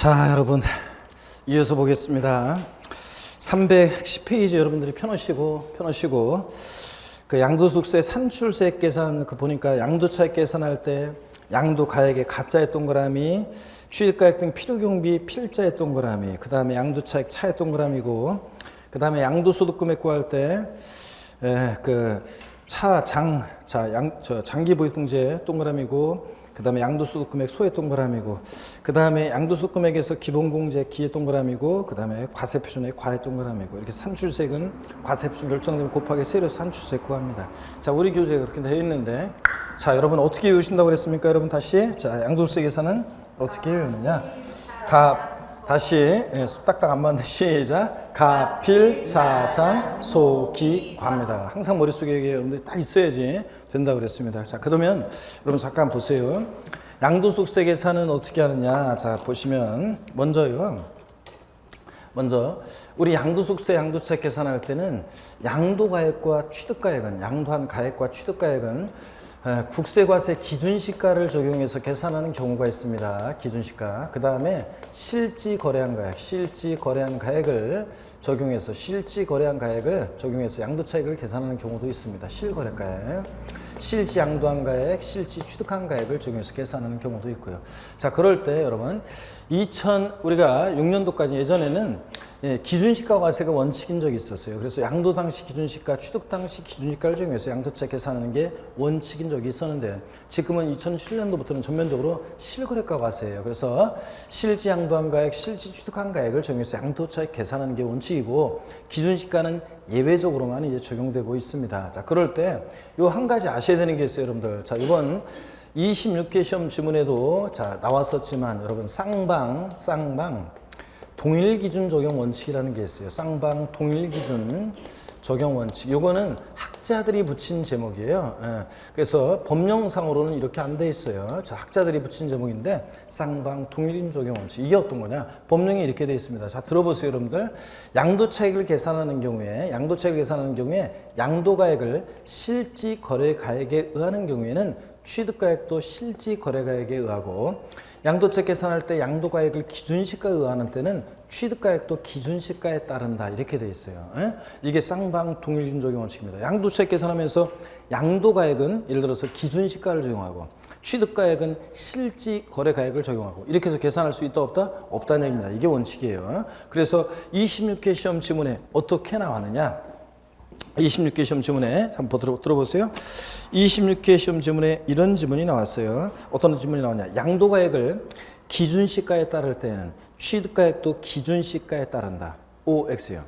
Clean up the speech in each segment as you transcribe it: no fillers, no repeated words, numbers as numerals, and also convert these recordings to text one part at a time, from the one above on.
자, 여러분 이어서 보겠습니다. 310페이지 여러분들이 펴놓으시고 그 양도소득세 산출세 계산 보니까 양도차익 계산할 때 양도가액의 가짜의 동그라미, 취득가액 등 필요경비 필자의 동그라미, 그 다음에 양도차익 차의 동그라미고, 그 다음에 양도소득금액 구할 때 장기보유통제 동그라미고, 그 다음에 양도소득금액 소의 동그라미고, 그 다음에 양도소득금액에서 기본공제 기의 동그라미고, 그 다음에 과세표준액 과의 동그라미고, 이렇게 산출세액은 과세표준 결정되면 곱하기 세로에서 산출세액 구합니다. 자, 우리 교재에 그렇게 되어 있는데, 자, 여러분 어떻게 외우신다고 그랬습니까? 여러분 다시, 자, 양도소득세 계산은 어떻게 외우느냐? 다시 딱딱 안 맞는데 시작. 가필, 차장, 소기, 과입니다. 항상 머릿속에 여러분들 딱 있어야지 된다고 그랬습니다. 자, 그러면 여러분 잠깐 보세요. 양도소득세 계산은 어떻게 하느냐? 자, 보시면 먼저 우리 양도소득세 양도차익 계산할 때는 양도가액과 취득가액은, 양도한 가액과 취득가액은 국세과세 기준시가를 적용해서 계산하는 경우가 있습니다. 기준시가. 그 다음에 실지거래한 가액을 적용해서 양도차익을 계산하는 경우도 있습니다. 실거래가액, 실지양도한 가액, 실지취득한 가액을 적용해서 계산하는 경우도 있고요. 자, 그럴 때 여러분 우리가 6년도까지 예전에는 기준시가 과세가 원칙인 적이 있었어요. 그래서 양도 당시 기준시가, 취득 당시 기준시가를 적용해서 양도차익 계산하는 게 원칙인 적이 있었는데, 지금은 2007년도부터는 전면적으로 실거래가 과세예요. 그래서 실지양도한 가액, 실지취득한 가액을 적용해서 양도차익 계산하는 게 원칙이고, 기준시가는 예외적으로만 이제 적용되고 있습니다. 자, 그럴 때 요 한 가지 아셔야 되는 게 있어요, 여러분들. 자, 이번 26회 시험 지문에도 나왔었지만, 여러분 쌍방 동일기준 적용 원칙이라는 게 있어요. 쌍방 동일기준 적용 원칙. 요거는 학자들이 붙인 제목이에요. 그래서 법령상으로는 이렇게 안 돼 있어요. 자, 학자들이 붙인 제목인데 쌍방 동일기준 적용 원칙. 이게 어떤 거냐? 법령에 이렇게 돼 있습니다. 자, 들어보세요, 여러분들. 양도차익을 계산하는 경우에 양도가액을 실지거래가액에 의하는 경우에는 취득가액도 실지거래가액에 의하고, 양도차익 계산할 때 양도가액을 기준시가에 의하는 때는 취득가액도 기준시가에 따른다, 이렇게 돼 있어요. 이게 쌍방 동일기준 적용 원칙입니다. 양도차익 계산하면서 양도가액은 예를 들어서 기준시가를 적용하고, 취득가액은 실지거래가액을 적용하고, 이렇게 해서 계산할 수 있다 없다? 없다는 얘기입니다. 이게 원칙이에요. 그래서 26회 시험 지문에 어떻게 나왔느냐? 26회 시험 지문에 한번 들어보세요. 26회 시험 지문에 이런 지문이 나왔어요. 어떤 지문이 나오냐? 양도가액을 기준시가에 따를 때는 취득가액도 기준시가에 따른다. OX요.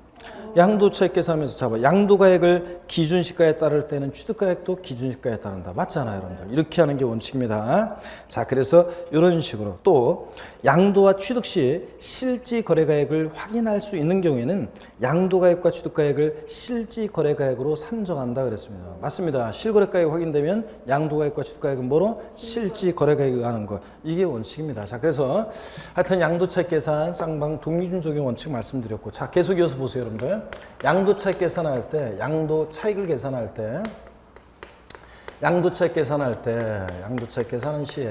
양도차익 계산하면서 양도가액을 기준시가에 따를 때는 취득가액도 기준시가에 따른다. 맞잖아요, 여러분들. 이렇게 하는 게 원칙입니다. 자, 그래서 이런 식으로 또 양도와 취득 시 실지거래가액을 확인할 수 있는 경우에는 양도가액과 취득가액을 실지거래가액으로 산정한다 그랬습니다. 맞습니다. 실거래가액이 확인되면 양도가액과 취득가액은 뭐로? 실지거래가액에 의하는 거. 이게 원칙입니다. 자, 그래서 하여튼 양도차익 계산 쌍방 동일기준 적용 원칙 말씀드렸고, 자, 계속 이어서 보세요, 여러분들. 양도차익 계산할 때, 양도차익 계산하는 시에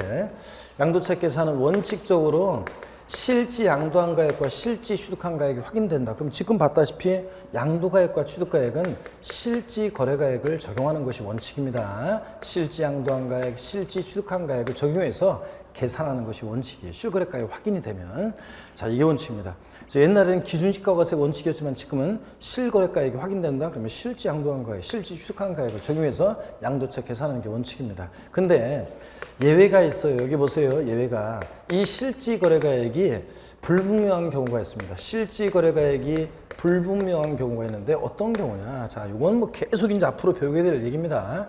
양도차익 계산은 원칙적으로 실지 양도한 가액과 실지 취득한 가액이 확인된다. 그럼 지금 봤다시피 양도가액과 취득가액은 실지 거래가액을 적용하는 것이 원칙입니다. 실지 양도한 가액, 실지 취득한 가액을 적용해서 계산하는 것이 원칙이에요. 실거래가액이 확인이 되면. 자, 이게 원칙입니다. 옛날에는 기준시가 과세가 원칙이었지만 지금은 실거래가액이 확인된다. 그러면 실지 양도한 가액, 실지 취득한 가액을 적용해서 양도차익 계산하는 게 원칙입니다. 근데 예외가 있어요. 여기 보세요. 예외가. 이 실지거래가액이 불분명한 경우가 있습니다. 실지거래가액이 불분명한 경우가 있는데 어떤 경우냐? 자, 이건 뭐 계속 이제 앞으로 배우게 될 얘기입니다.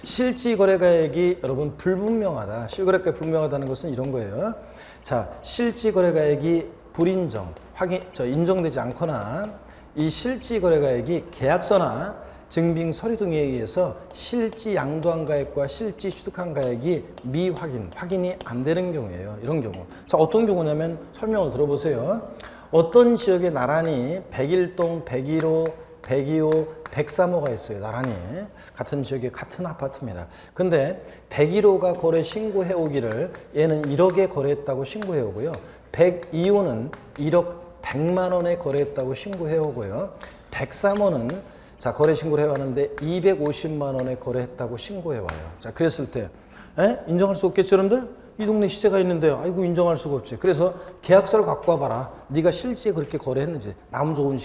실지거래가액이 여러분 불분명하다. 실거래가액 불분명하다는 것은 이런 거예요. 자, 실지거래가액이 인정되지 않거나 이 실지거래가액이 계약서나 증빙 서류 등에 의해서 실지 양도한 가액과 실지 취득한 가액이 확인이 안 되는 경우예요. 이런 경우. 자, 어떤 경우냐면 설명을 들어보세요. 어떤 지역에 나란히 101동, 101호, 102호, 103호가 있어요. 나란히 같은 지역에 같은 아파트입니다. 근데 101호가 거래 신고해 오기를 얘는 1억에 거래했다고 신고해 오고요. 102호는 1억 100만 원에 거래했다고 신고해 오고요. 103호는 자, 거래 신고를 해왔는데 250만 원에 거래했다고 신고해 와요. 자, 그랬을 때 인정할 수 없겠죠, 여러분들? 이 동네 시세가 있는데 아이고 인정할 수가 없지. 그래서 계약서를 갖고 와봐라. 네가 실제 그렇게 거래했는지, 남 좋은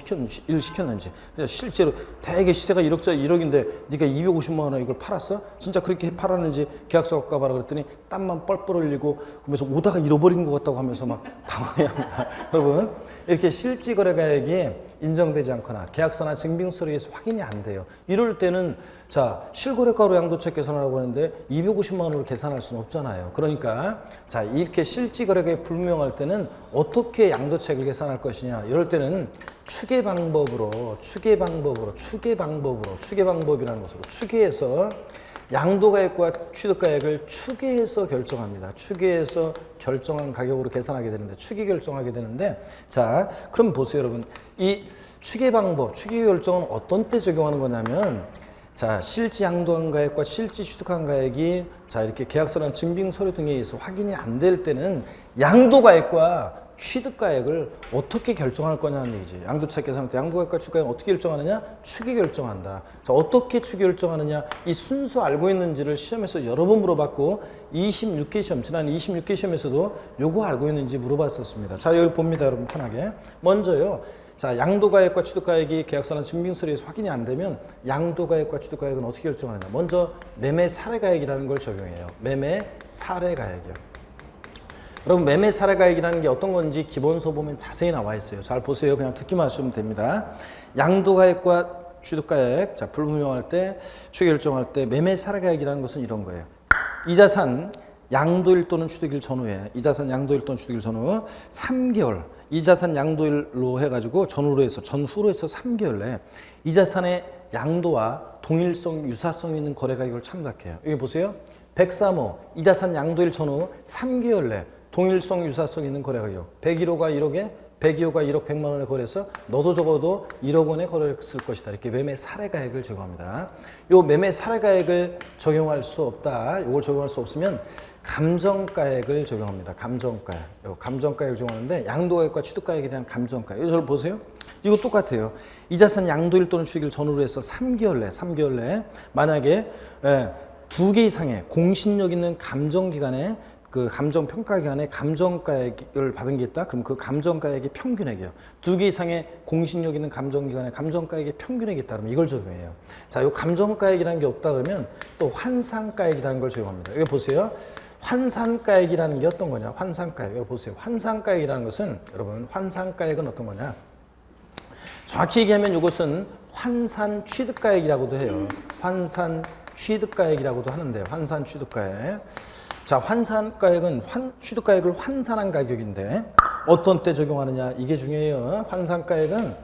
일 시켰는지. 실제로 되게 시세가 1억인데 네가 250만 원에 이걸 팔았어? 진짜 그렇게 팔았는지 계약서 갖고 와봐라 그랬더니 땀만 뻘뻘 흘리고 그러면서 오다가 잃어버린 것 같다고 하면서 막 당황해합니다. 여러분, 이렇게 실지 거래 가액이 인정되지 않거나 계약서나 증빙서류에서 확인이 안 돼요. 이럴 때는 자, 실거래가로 양도책 계산하라고 하는데 250만 원으로 계산할 수는 없잖아요. 그러니까 자, 이렇게 실지 거래가액이 불명할 때는 어떻게 양도책을 계산할 것이냐. 이럴 때는 추계 방법이라는 것으로 추계해서 양도가액과 취득가액을 추계해서 결정합니다. 추계해서 결정한 가격으로 계산하게 되는데, 추계 결정하게 되는데, 자, 그럼 보세요, 여러분. 이 추계 방법, 추계 결정은 어떤 때 적용하는 거냐면, 자, 실지 양도한 가액과 실지 취득한 가액이 자, 이렇게 계약서나 증빙서류 등에 의해서 확인이 안 될 때는 양도가액과 취득가액을 어떻게 결정할 거냐는 얘기지. 양도책 계산할 때 양도가액과 취득가액을 어떻게 결정하느냐? 추계 결정한다. 자, 어떻게 추계 결정하느냐? 이 순서 알고 있는지를 시험에서 여러 번 물어봤고 26개 시험, 지난 26개 시험에서도 요거 알고 있는지 물어봤었습니다. 자, 여기 봅니다, 여러분 편하게. 먼저요. 자, 양도가액과 취득가액이 계약서나 증빙서류에서 확인이 안 되면 양도가액과 취득가액은 어떻게 결정하느냐? 먼저 매매 사례가액이라는 걸 적용해요. 매매 사례가액이요. 여러분, 매매 사례가액이라는 게 어떤 건지 기본서 보면 자세히 나와 있어요. 잘 보세요. 그냥 듣기만 하시면 됩니다. 양도가액과 취득가액, 자, 불분명할 때, 추계 결정할 때 매매 사례가액이라는 것은 이런 거예요. 이 자산 양도일 또는 취득일 전후에, 이 자산 양도일 또는 취득일 전후 3개월, 이 자산 양도일로 해가지고 전후로 해서 3개월 내에 이 자산의 양도와 동일성, 유사성 있는 거래가격을 참작해요. 여기 보세요. 103호, 이 자산 양도일 전후 3개월 내 동일성, 유사성 있는 거래가격. 101호가 1억에, 102호가 1억 100만 원에 거래해서 너도 적어도 1억 원에 거래했을 것이다. 이렇게 매매 사례가액을 적용합니다. 요 매매 사례가액을 적용할 수 없다. 이걸 적용할 수 없으면 감정가액을 적용합니다. 감정가액. 요 감정가액을 적용하는데 양도가액과 취득가액에 대한 감정가액. 이거 보세요. 이거 똑같아요. 이 자산 양도일 또는 취득일 전후로 해서 3개월 내에 만약에 2개 이상의 공신력 있는 감정기관에 그 감정평가기관에 감정가액을 받은 게 있다? 그럼 그 감정가액의 평균액이에요. 2개 이상의 공신력 있는 감정기관에 감정가액의 평균액이 있다. 그러면 이걸 적용해요. 자, 이 감정가액이라는 게 없다 그러면 또 환산가액이라는 걸 적용합니다. 여기 보세요. 환산가액이라는 게 어떤 거냐? 환산가액. 여기 보세요. 환산가액이라는 것은, 여러분, 환산가액은 어떤 거냐? 정확히 얘기하면 이것은 환산 취득가액이라고도 해요. 환산 취득가액이라고도 하는데요. 환산 취득가액. 자, 환산가액은 취득가액을 환산한 가격인데 어떤 때 적용하느냐? 이게 중요해요. 환산가액은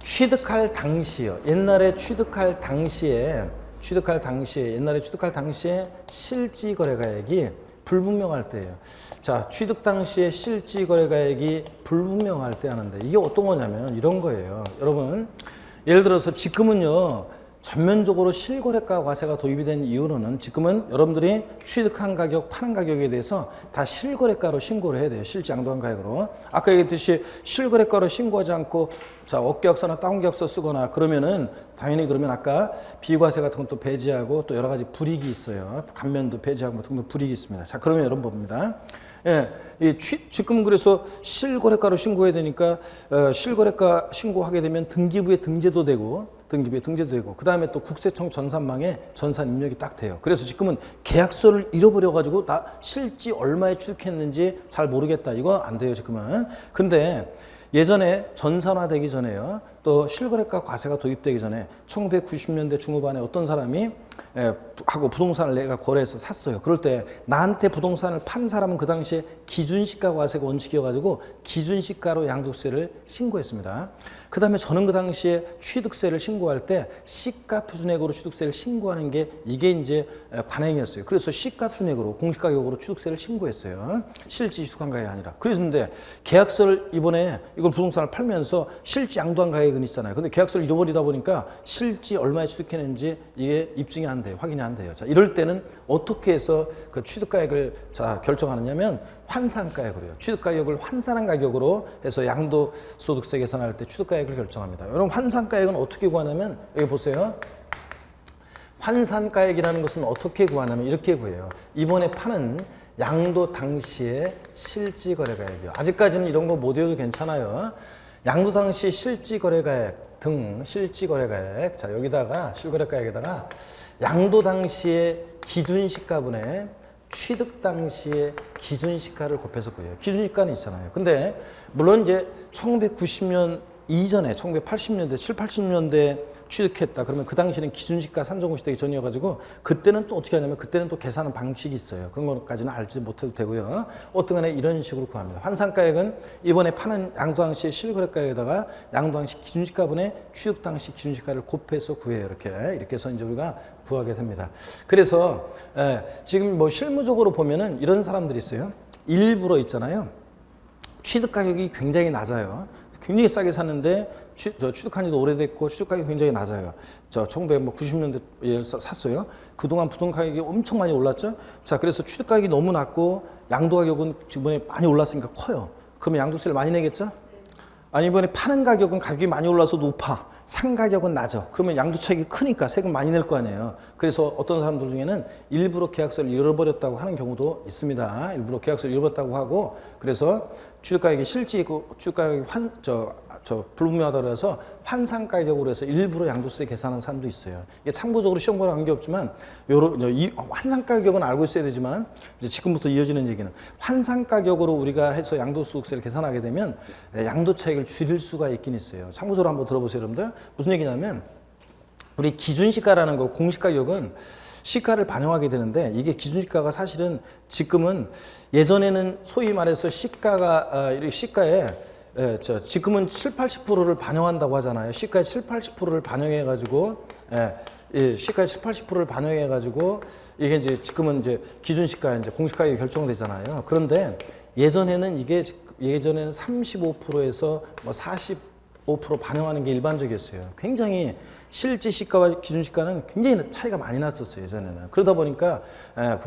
취득할 당시요. 옛날에 취득할 당시에 실지 거래가액이 불분명할 때예요. 자, 취득 당시에 실지 거래가액이 불분명할 때 하는데 이게 어떤 거냐면 이런 거예요. 여러분, 예를 들어서 지금은요. 전면적으로 실거래가 과세가 도입이 된 이후로는 지금은 여러분들이 취득한 가격, 파는 가격에 대해서 다 실거래가로 신고를 해야 돼요. 실지 양도한 가격으로. 아까 얘기했듯이 실거래가로 신고하지 않고 자, 업계약서나 다운계약서 쓰거나 그러면은 당연히 그러면 아까 비과세 같은 건 또 배제하고 또 여러 가지 불이익이 있어요. 감면도 배제하고 등등 불이익이 있습니다. 자, 그러면 여러분 봅니다. 예, 지금 그래서 실거래가로 신고해야 되니까 실거래가 신고하게 되면 등기부에 등재도 되고 그 다음에 또 국세청 전산망에 전산 입력이 딱 돼요. 그래서 지금은 계약서를 잃어버려가지고 나 실지 얼마에 취득했는지 잘 모르겠다. 이거 안 돼요, 지금은. 근데 예전에 전산화되기 전에요. 또 실거래가 과세가 도입되기 전에 1990년대 중후반에 어떤 사람이 하고 부동산을 내가 거래해서 샀어요. 그럴 때 나한테 부동산을 판 사람은 그 당시에 기준시가 과세가 원칙이어가지고 기준시가로 양도세를 신고했습니다. 그 다음에 저는 그 당시에 취득세를 신고할 때 시가 표준액으로 취득세를 신고하는 게 이게 이제 관행이었어요. 그래서 시가 표준액으로 공시가격으로 취득세를 신고했어요. 실지 취득한 가격이 아니라. 그랬는데 계약서를 이번에 이걸 부동산을 팔면서 실지 양도한 가격을 취득가액은 있잖아요. 근데 계약서를 잃어버리다 보니까 실지 얼마에 취득했는지 이게 입증이 안 돼요. 확인이 안 돼요. 자, 이럴 때는 어떻게 해서 그 취득가액을 자, 결정하느냐면 환산가액으로요. 취득가격을 환산한 가격으로 해서 양도소득세 계산할 때 취득가액을 결정합니다. 여러분 환산가액은 어떻게 구하냐면 여기 보세요. 환산가액이라는 것은 어떻게 구하냐면 이렇게 구해요. 이번에 파는 양도 당시의 실지거래가액이요. 아직까지는 이런 거 못 외워도 괜찮아요. 양도 당시 실지거래가액 등 실지거래가액. 자, 여기다가 실거래가액에다가 양도 당시의 기준시가분의 취득 당시의 기준시가를 곱해서 구해요. 기준시가는 있잖아요. 근데 물론 이제 1990년 이전에 1980년대, 7, 80년대 취득했다. 그러면 그 당시에는 기준시가 산정고시 되기 전이어가지고 그때는 또 어떻게 하냐면 그때는 또 계산하는 방식이 있어요. 그런 것까지는 알지 못해도 되고요. 어떤 간에 이런 식으로 구합니다. 환산가액은 이번에 파는 양도 당시의 실거래가액에다가 양도 당시 기준시가분의 취득 당시 기준시가를 곱해서 구해요. 이렇게 해서 이제 우리가 구하게 됩니다. 그래서 지금 뭐 실무적으로 보면은 이런 사람들이 있어요. 일부러 있잖아요. 취득 가격이 굉장히 낮아요. 굉장히 싸게 샀는데 취득한 지도 오래됐고 취득 가격이 굉장히 낮아요. 저 1990년대에 샀어요. 그동안 부동 가격이 엄청 많이 올랐죠. 자, 그래서 취득 가격이 너무 낮고 양도 가격은 이번에 많이 올랐으니까 커요. 그러면 양도세를 많이 내겠죠? 아니 이번에 파는 가격은 가격이 많이 올라서 높아. 산 가격은 낮아. 그러면 양도 차익이 크니까 세금 많이 낼 거 아니에요. 그래서 어떤 사람들 중에는 일부러 계약서를 잃어버렸다고 하는 경우도 있습니다. 일부러 계약서를 잃어버렸다고 하고 그래서 취득가격이 실지이고 취득가격이 불분명하다고 해서 환산가격으로 해서 일부러 양도세 계산하는 사람도 있어요. 이게 참고적으로 시험과 관계없지만 이 환산가격은 알고 있어야 되지만 이제 지금부터 이어지는 얘기는 환산가격으로 우리가 해서 양도소득세를 계산하게 되면 양도 차익을 줄일 수가 있긴 있어요. 참고적으로 한번 들어보세요, 여러분들. 무슨 얘기냐면 우리 기준시가라는 거 공시가격은 시가를 반영하게 되는데 이게 기준시가가 사실은 지금은 예전에는 소위 말해서 시가가 시가에 지금은 7, 80%를 반영한다고 하잖아요. 시가의 7, 80%를 반영해 가지고 시가의 7, 80%를 반영해 가지고 이게 이제 지금은 이제 기준시가 이제 공시가격이 결정되잖아요. 그런데 예전에는 35%에서 뭐 45% 반영하는 게 일반적이었어요. 굉장히 실제 시가와 기준시가는 굉장히 차이가 많이 났었어요. 예전에는. 그러다 보니까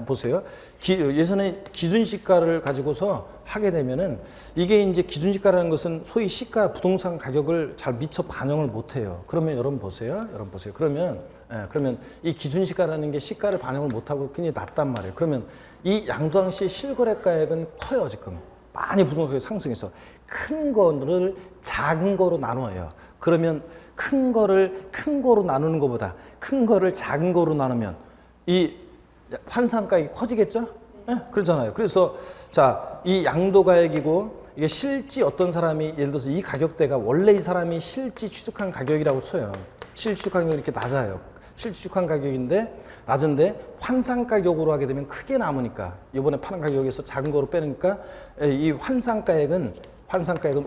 보세요. 예전에 기준시가를 가지고서 하게 되면은 이게 이제 기준시가라는 것은 소위 시가 부동산 가격을 잘 미처 반영을 못해요. 그러면 여러분 보세요. 그러면 이 기준시가라는 게 시가를 반영을 못하고 굉장히 낮단 말이에요. 그러면 이 양도당시 실거래가액은 커요. 지금 많이 부동산이 상승해서 큰 거를 작은 거로 나눠요. 그러면 큰 거를 큰 거로 나누는 것보다 큰 거를 작은 거로 나누면 이 환산가액이 커지겠죠? 네, 그렇잖아요. 그래서 자, 이 양도가액이고 이게 실지 어떤 사람이 예를 들어서 이 가격대가 원래 이 사람이 실지 취득한 가격이라고 쳐요. 실지 취득한 가격이 이렇게 낮아요. 실지 취득한 가격인데 낮은데 환산가격으로 하게 되면 크게 남으니까 이번에 파는 가격에서 작은 거로 빼니까 이 환산가액은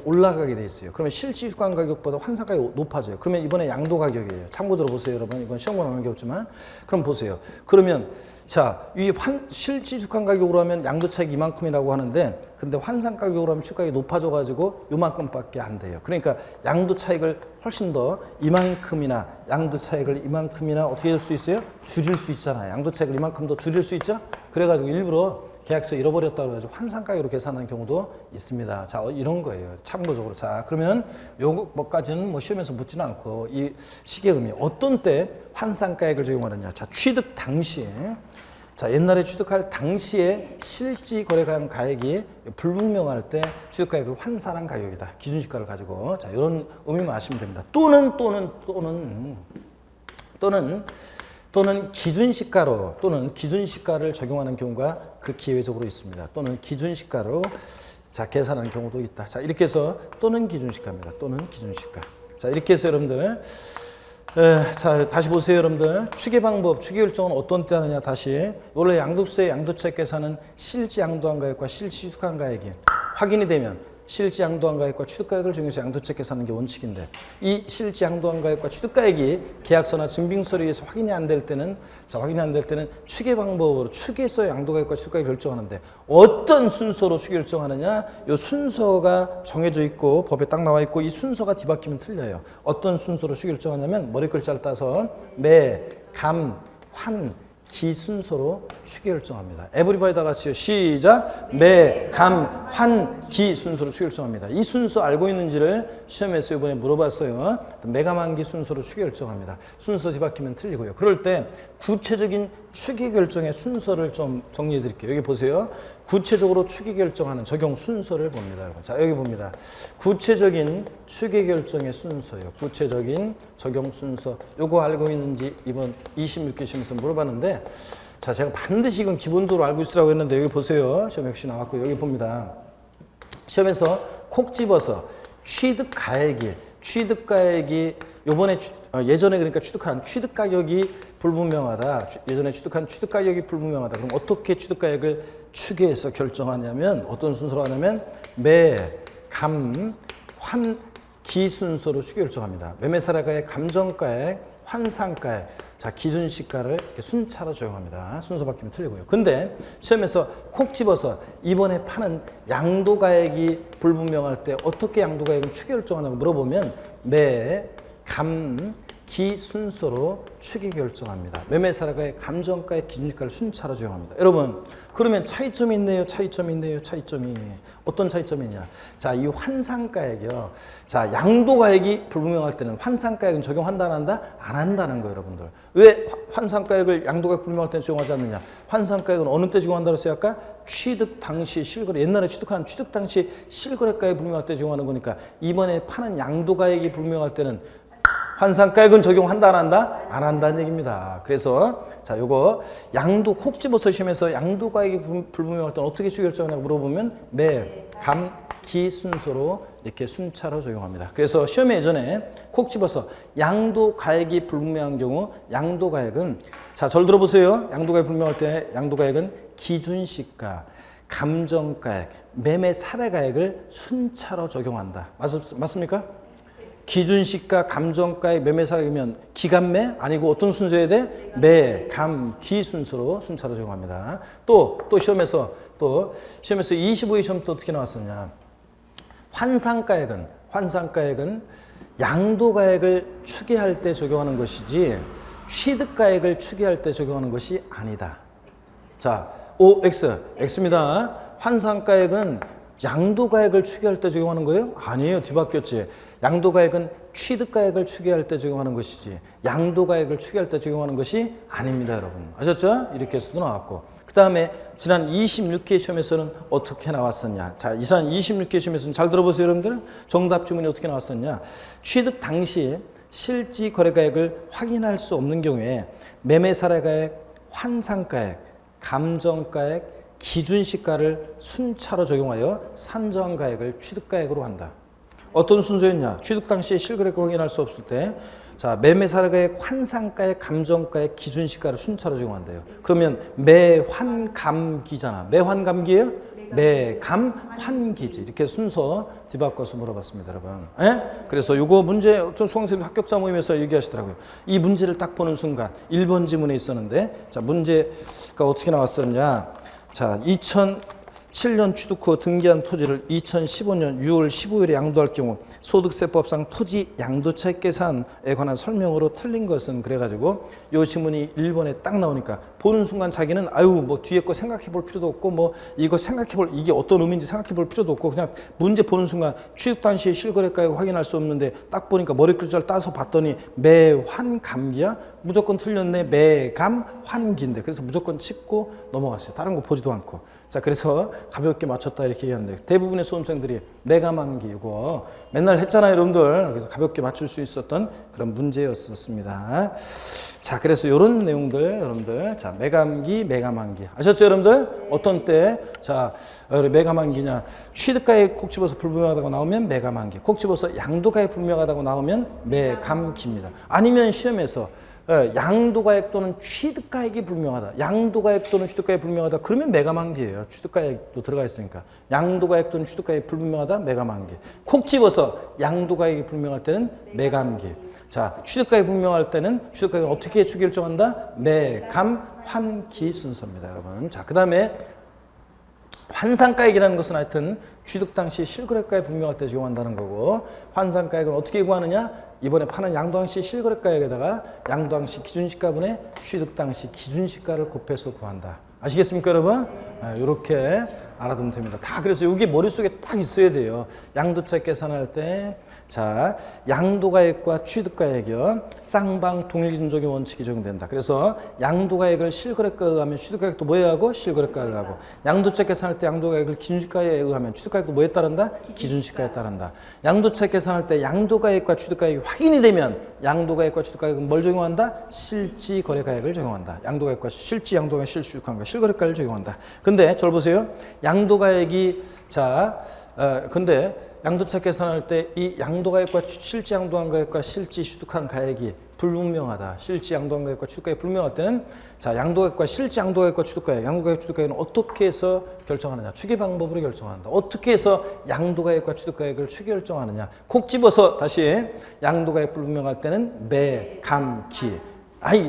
올라가게 돼 있어요. 그러면 실지 취득한 가격보다 환산가격이 높아져요. 그러면 이번에 양도 가격이에요. 참고적으로 보세요, 여러분. 이건 시험과 관계 없지만. 그럼 보세요. 그러면 자, 이 실지 취득한 가격으로 하면 양도 차익 이만큼이라고 하는데 근데 환산 가격으로 하면 취득가격이 높아져 가지고 요만큼밖에 안 돼요. 그러니까 양도 차익을 훨씬 더 양도 차익을 이만큼이나 어떻게 할 수 있어요? 줄일 수 있잖아요. 양도 차익을 이만큼 더 줄일 수 있죠? 그래 가지고 일부러 계약서 잃어버렸다고 해서 환산가격으로 계산하는 경우도 있습니다. 자, 이런 거예요. 참고적으로. 자, 그러면 요것까지는 뭐 시험에서 묻지는 않고 이 시계금이 어떤 때 환산가액을 적용하느냐. 자, 취득 당시에. 자, 옛날에 취득할 당시에 실지 거래가액 가액이 불분명할 때 취득가액을 환산한 가격이다. 기준시가를 가지고. 자, 이런 의미만 아시면 됩니다. 또는 기준시가를 적용하는 경우가 그 기회적으로 있습니다. 또는 기준시가로 자 계산하는 경우도 있다. 자, 이렇게 해서 또는 기준시가입니다. 또는 기준시가. 자, 이렇게 해서 여러분들 자, 다시 보세요, 여러분들. 추계 방법, 추계 결정은 어떤 때 하느냐, 다시. 원래 양도세, 양도차익 계산은 실지 양도한 가액과 실지 취득한 가액이 확인이 되면 실지 양도한가액과 취득가액을 적용해서 양도책 계산하는 게 원칙인데 이 실지 양도한가액과 취득가액이 계약서나 증빙서류에 의해서 확인이 안 될 때는 추계 방법으로 추계해서 양도가액과 취득가액을 결정하는데 어떤 순서로 추계 결정하느냐? 이 순서가 정해져 있고 법에 딱 나와 있고 이 순서가 뒤바뀌면 틀려요. 어떤 순서로 추계 결정하냐면 머리 글자를 따서 매, 감, 환, 기 순서로 추계 결정합니다. 에브리바디 다 같이요. 시작. 매, 감, 환, 기 순서로 추계 결정합니다. 이 순서 알고 있는지를 시험에서 이번에 물어봤어요. 매감한기 순서로 추계 결정합니다. 순서 뒤바뀌면 틀리고요. 그럴 때 구체적인 추계 결정의 순서를 좀 정리해 드릴게요. 여기 보세요. 구체적으로 추계 결정하는 적용 순서를 봅니다. 여러분. 자, 여기 봅니다. 구체적인 추계 결정의 순서요. 구체적인 적용 순서. 요거 알고 있는지 이번 26개 시험에서 물어봤는데 자, 제가 반드시 이건 기본적으로 알고 있으라고 했는데 여기 보세요. 시험 역시 나왔고 여기 봅니다. 시험에서 콕 집어서 취득가액이 요번에 예전에 그러니까 취득한 취득가격이 불분명하다. 예전에 취득한 취득가격이 불분명하다. 그럼 어떻게 취득가액을 추계해서 결정하냐면 어떤 순서로 하냐면 매, 감, 환, 기 순서로 추계 결정합니다. 매매사례가액, 감정가액, 환상가액, 자 기준시가를 이렇게 순차로 적용합니다. 순서 바뀌면 틀리고요. 근데 시험에서 콕 집어서 이번에 파는 양도가액이 불분명할 때 어떻게 양도가액을 추계 결정하냐고 물어보면 매, 감, 기 순서로 추계 결정합니다. 매매사례가액, 감정가액, 기준시가를 순차로 적용합니다. 여러분 그러면 차이점이 있네요. 차이점이 어떤 차이점이냐? 자, 이 환상가액이요. 자, 양도가액이 불분명할 때는 환상가액은 적용한다 안 한다? 안 한다는 거예요, 여러분들. 왜 환상가액을 양도가액 불분명할 때는 적용하지 않느냐? 환상가액은 어느 때 적용한다고 했어요? 아까 취득 당시 실거래, 옛날에 취득한 취득 당시 실거래가액 불분명할 때 적용하는 거니까 이번에 파는 양도가액이 불분명할 때는 환상가액은 적용한다 안 한다? 안 한다는 얘기입니다. 그래서 자 요거 양도 콕 집어서 시험에서 양도가액이 불분명할 때는 어떻게 추계 결정하냐고 물어보면 매, 감, 기 순서로 이렇게 순차로 적용합니다. 그래서 시험에 예전에 콕 집어서 양도가액이 불분명한 경우 양도가액은 자 절 들어보세요. 양도가액 불분명할 때 양도가액은 기준시가, 감정가액, 매매 사례가액을 순차로 적용한다. 맞습니까? 기준시가, 감정가액, 매매사례면 기간매 아니고 어떤 순서여야 돼? 매, 감, 기 순서로 순차로 적용합니다. 또 시험에서 25회 시험 또 어떻게 나왔었냐? 환상가액은 양도가액을 추계할 때 적용하는 것이지 취득가액을 추계할 때 적용하는 것이 아니다. 자, X입니다. 환상가액은 양도가액을 추계할 때 적용하는 거예요? 아니에요. 뒤바뀌었지. 양도가액은 취득가액을 추계할 때 적용하는 것이지 양도가액을 추계할 때 적용하는 것이 아닙니다, 여러분. 아셨죠? 이렇게 해서도 나왔고 그 다음에 지난 26회 시험에서는 어떻게 나왔었냐? 자, 지난 26회 시험에서는 잘 들어보세요, 여러분들. 정답 주문이 어떻게 나왔었냐? 취득 당시 실지 거래가액을 확인할 수 없는 경우에 매매사례가액, 환상가액, 감정가액, 기준시가를 순차로 적용하여 산정가액을 취득가액으로 한다. 어떤 순서였냐? 취득 당시에 실거래가 확인할 수 없을 때 자, 매매사례가액, 환상가액, 감정가액, 기준시가를 순차로 적용한대요. 그러면 매환감기잖아. 매환감기예요? 매감환기지. 이렇게 순서 뒤바꿔서 물어봤습니다, 여러분. 예? 그래서 요거 문제 어떤 수강생님 합격자 모임에서 얘기하시더라고요. 이 문제를 딱 보는 순간 1번 지문에 있었는데 자, 문제가 어떻게 나왔었냐? 자, 2007년 취득 후 등기한 토지를 2015년 6월 15일에 양도할 경우 소득세법상 토지 양도차익 계산에 관한 설명으로 틀린 것은 그래가지고 요 지문이 1번에 딱 나오니까 보는 순간 자기는 아유 뭐 뒤에 거 생각해 볼 필요도 없고 뭐 이거 이게 어떤 의미인지 생각해 볼 필요도 없고 그냥 문제 보는 순간 취득 당시에 실거래가액 확인할 수 없는데 딱 보니까 머리 글자를 따서 봤더니 매환감기야? 무조건 틀렸네. 매감환기인데 그래서 무조건 짚고 넘어갔어요. 다른 거 보지도 않고. 자, 그래서 가볍게 맞췄다 이렇게 얘기하는데 대부분의 수험생들이 매감환기 이거 맨날 했잖아요, 여러분들. 그래서 가볍게 맞출 수 있었던 그런 문제였었습니다. 자, 그래서 이런 내용들 여러분들 자, 매감기, 매감환기 아셨죠, 여러분들? 어떤 때 자, 매감환기냐? 취득가액 콕 집어서 불분명하다고 나오면 매감환기, 콕 집어서 양도가액 불분명하다고 나오면 매감기입니다. 아니면 시험에서 양도가액 또는 취득가액이 불명하다. 양도가액 또는 취득가액이 불명하다. 그러면 매감한계예요. 취득가액도 들어가 있으니까. 양도가액 또는 취득가액이 불명하다. 매감한계. 콕 집어서 양도가액이 불명할 때는 매감계. 자, 취득가액이 불명할 때는 취득가액은 어떻게 추결정한다? 매감, 환기 순서입니다, 여러분. 자, 그 다음에 환산가액이라는 것은 하여튼 취득 당시 실거래가에 분명할 때 적용한다는 거고, 환산가액은 어떻게 구하느냐? 이번에 파는 양도항시 실거래가액에다가 양도항시 기준시가분의 취득 당시 기준시가를 곱해서 구한다. 아시겠습니까, 여러분? 이렇게 알아두면 됩니다. 다 그래서 이게 머릿속에 딱 있어야 돼요. 양도책 계산할 때, 자, 양도가액과 취득가액이요. 쌍방 동일기준적인 원칙이 적용된다. 그래서 양도가액을 실거래가에 의하면 취득가액도 뭐에 의하고? 실거래가에 의하고. 양도책 계산할 때 양도가액을 기준시가에 의하면 취득가액도 뭐에 따른다? 기준시가에 따른다. 양도책 계산할 때 양도가액과 취득가액이 확인이 되면 양도가액과 취득가액은 뭘 적용한다? 실지거래가액을 적용한다. 양도가액과 양도가액 실취득한가 실거래가를 적용한다. 근데 저를 보세요. 양도가액이 근데 양도책 계산할 때 이 양도가액과 실지 양도한 가액과 실지 취득한 가액이 불분명하다. 실지 양도한 가액과 취득가액이 불명할 때는 자, 양도가액과 실지 양도가액과 취득가액, 양도가액 취득가액은 어떻게 해서 결정하느냐? 추계 방법으로 결정한다. 어떻게 해서 양도가액과 취득가액을 추계 결정하느냐? 콕 집어서 다시 양도가액 불분명할 때는 매감기.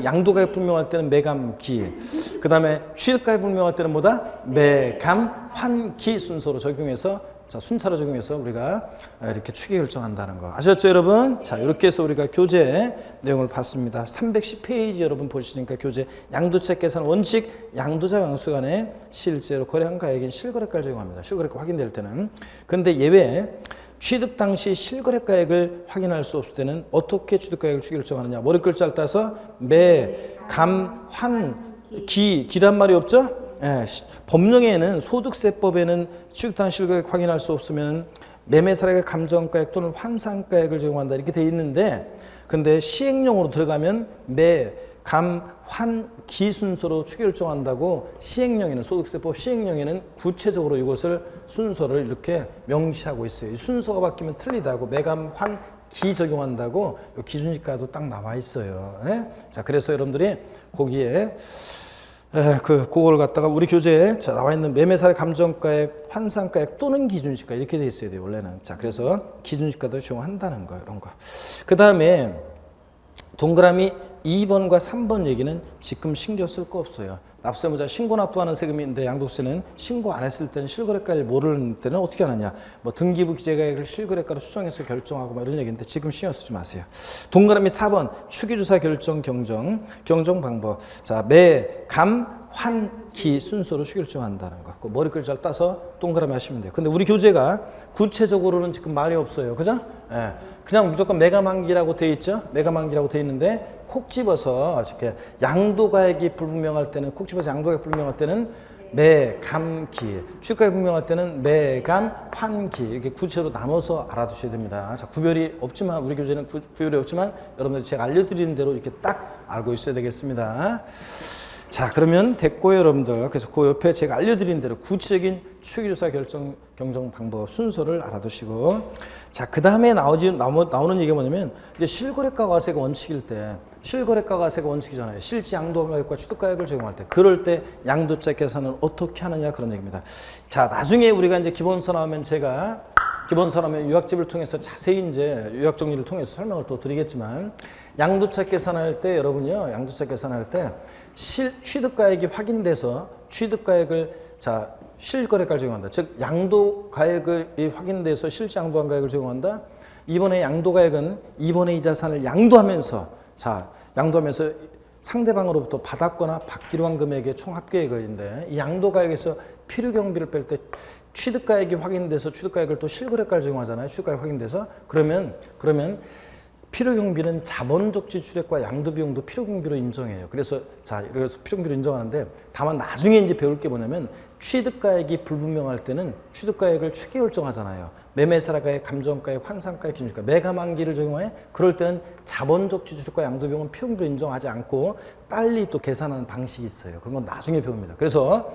양도가액 불명할 때는 매감기. 그 다음에 취득가액 불명할 때는 뭐다? 매감, 환기 순서로 적용해서 자, 순차로 적용해서 우리가 이렇게 추계 결정한다는 거. 아셨죠, 여러분? 자, 이렇게 해서 우리가 교재 내용을 봤습니다. 310페이지 여러분 보시니까 교재 양도책 계산 원칙, 양도자 양수 간에 실제로 거래한 가액인 실거래가를 적용합니다. 실거래가 확인될 때는. 근데 예외 취득 당시 실거래가액을 확인할 수 없을 때는 어떻게 취득가액을 추계 결정하느냐? 머리글자를 따서 매, 감, 환, 기란 말이 없죠? 예, 법령에는 소득세법에는 취득당 실거래액 확인할 수 없으면 매매사례가 감정가액 또는 환산가액을 적용한다 이렇게 돼 있는데, 근데 시행령으로 들어가면 매, 감, 환, 기 순서로 추계 결정한다고 시행령에는 소득세법 시행령에는 구체적으로 이것을 순서를 이렇게 명시하고 있어요. 순서가 바뀌면 틀리다고 매감, 환, 기 적용한다고 기준시가도 딱 나와 있어요. 예? 자, 그래서 여러분들이 거기에 그걸 갖다가 우리 교재에 나와 있는 매매사례 감정가액, 환산가액 또는 기준시가 이렇게 돼 있어야 돼요, 원래는. 자, 그래서 기준시가도 적용한다는 거, 이런 거. 그 다음에 동그라미 2번과 3번 얘기는 지금 신경 쓸 거 없어요. 납세무자 신고 납부하는 세금인데 양도세는 신고 안 했을 때는 실거래가를 모르는 때는 어떻게 하느냐. 뭐 등기부 기재가액을 실거래가로 수정해서 결정하고 뭐 이런 얘기인데 지금 신경 쓰지 마세요. 동그라미 4번 추기조사 결정 경정 방법. 자, 매, 감, 환, 기 순서로 추결정한다는 거. 그 머리글자를 따서 동그라미 하시면 돼요. 근데 우리 교재가 구체적으로는 지금 말이 없어요. 그죠? 예. 그냥 무조건 매감한기라고 돼 있죠? 매감한기라고 돼 있는데 콕 집어서 이렇게 양도가액이 불분명할 때는 콕 집어서 양도가액 불분명할 때는 매감기, 취득가액 불분명할 때는 매감, 환기 이렇게 구체로 나눠서 알아두셔야 됩니다. 자, 구별이 없지만 우리 교재는 구별이 없지만 여러분들이 제가 알려드리는 대로 이렇게 딱 알고 있어야 되겠습니다. 자, 그러면 됐고요, 여러분들. 그래서 그 옆에 제가 알려드린 대로 구체적인 추기조사 결정 경정 방법 순서를 알아두시고, 자, 그 다음에 나오는 얘기가 뭐냐면 이제 실거래가 과세가 원칙일 때, 실거래가 과세가 원칙이잖아요. 실지 양도가액과 취득가액을 적용할 때, 그럴 때 양도책 계산은 어떻게 하느냐 그런 얘기입니다. 자, 나중에 우리가 이제 기본서 나오면 제가 기본서 나오면 유학집을 통해서 자세히 이제 유학 정리를 통해서 설명을 또 드리겠지만, 양도책 계산할 때 여러분요, 양도책 계산할 때 취득가액이 확인돼서 취득가액을 실거래가를 적용한다. 즉 양도가액이 확인돼서 실지 양도한 가액을 적용한다. 이번에 양도가액은 이번에 이 자산을 양도하면서 양도하면서 상대방으로부터 받았거나 받기로 한 금액의 총 합계액인데, 이 양도가액에서 필요경비를 뺄 때 취득가액이 확인돼서 취득가액을 또 실거래가를 적용하잖아요. 취득가액 확인돼서 그러면 필요경비는 자본적 지출액과 양도비용도 필요경비로 인정해요. 그래서 필요경비로 인정하는데, 다만 나중에 이제 배울 게 뭐냐면 취득가액이 불분명할 때는 취득가액을 추계 결정하잖아요. 매매사례가액, 감정가액, 환산가액, 기준가액, 매감한기를 적용해. 그럴 때는 자본적 지출액과 양도비용은 필요경비로 인정하지 않고 빨리 또 계산하는 방식이 있어요. 그런 건 나중에 배웁니다. 그래서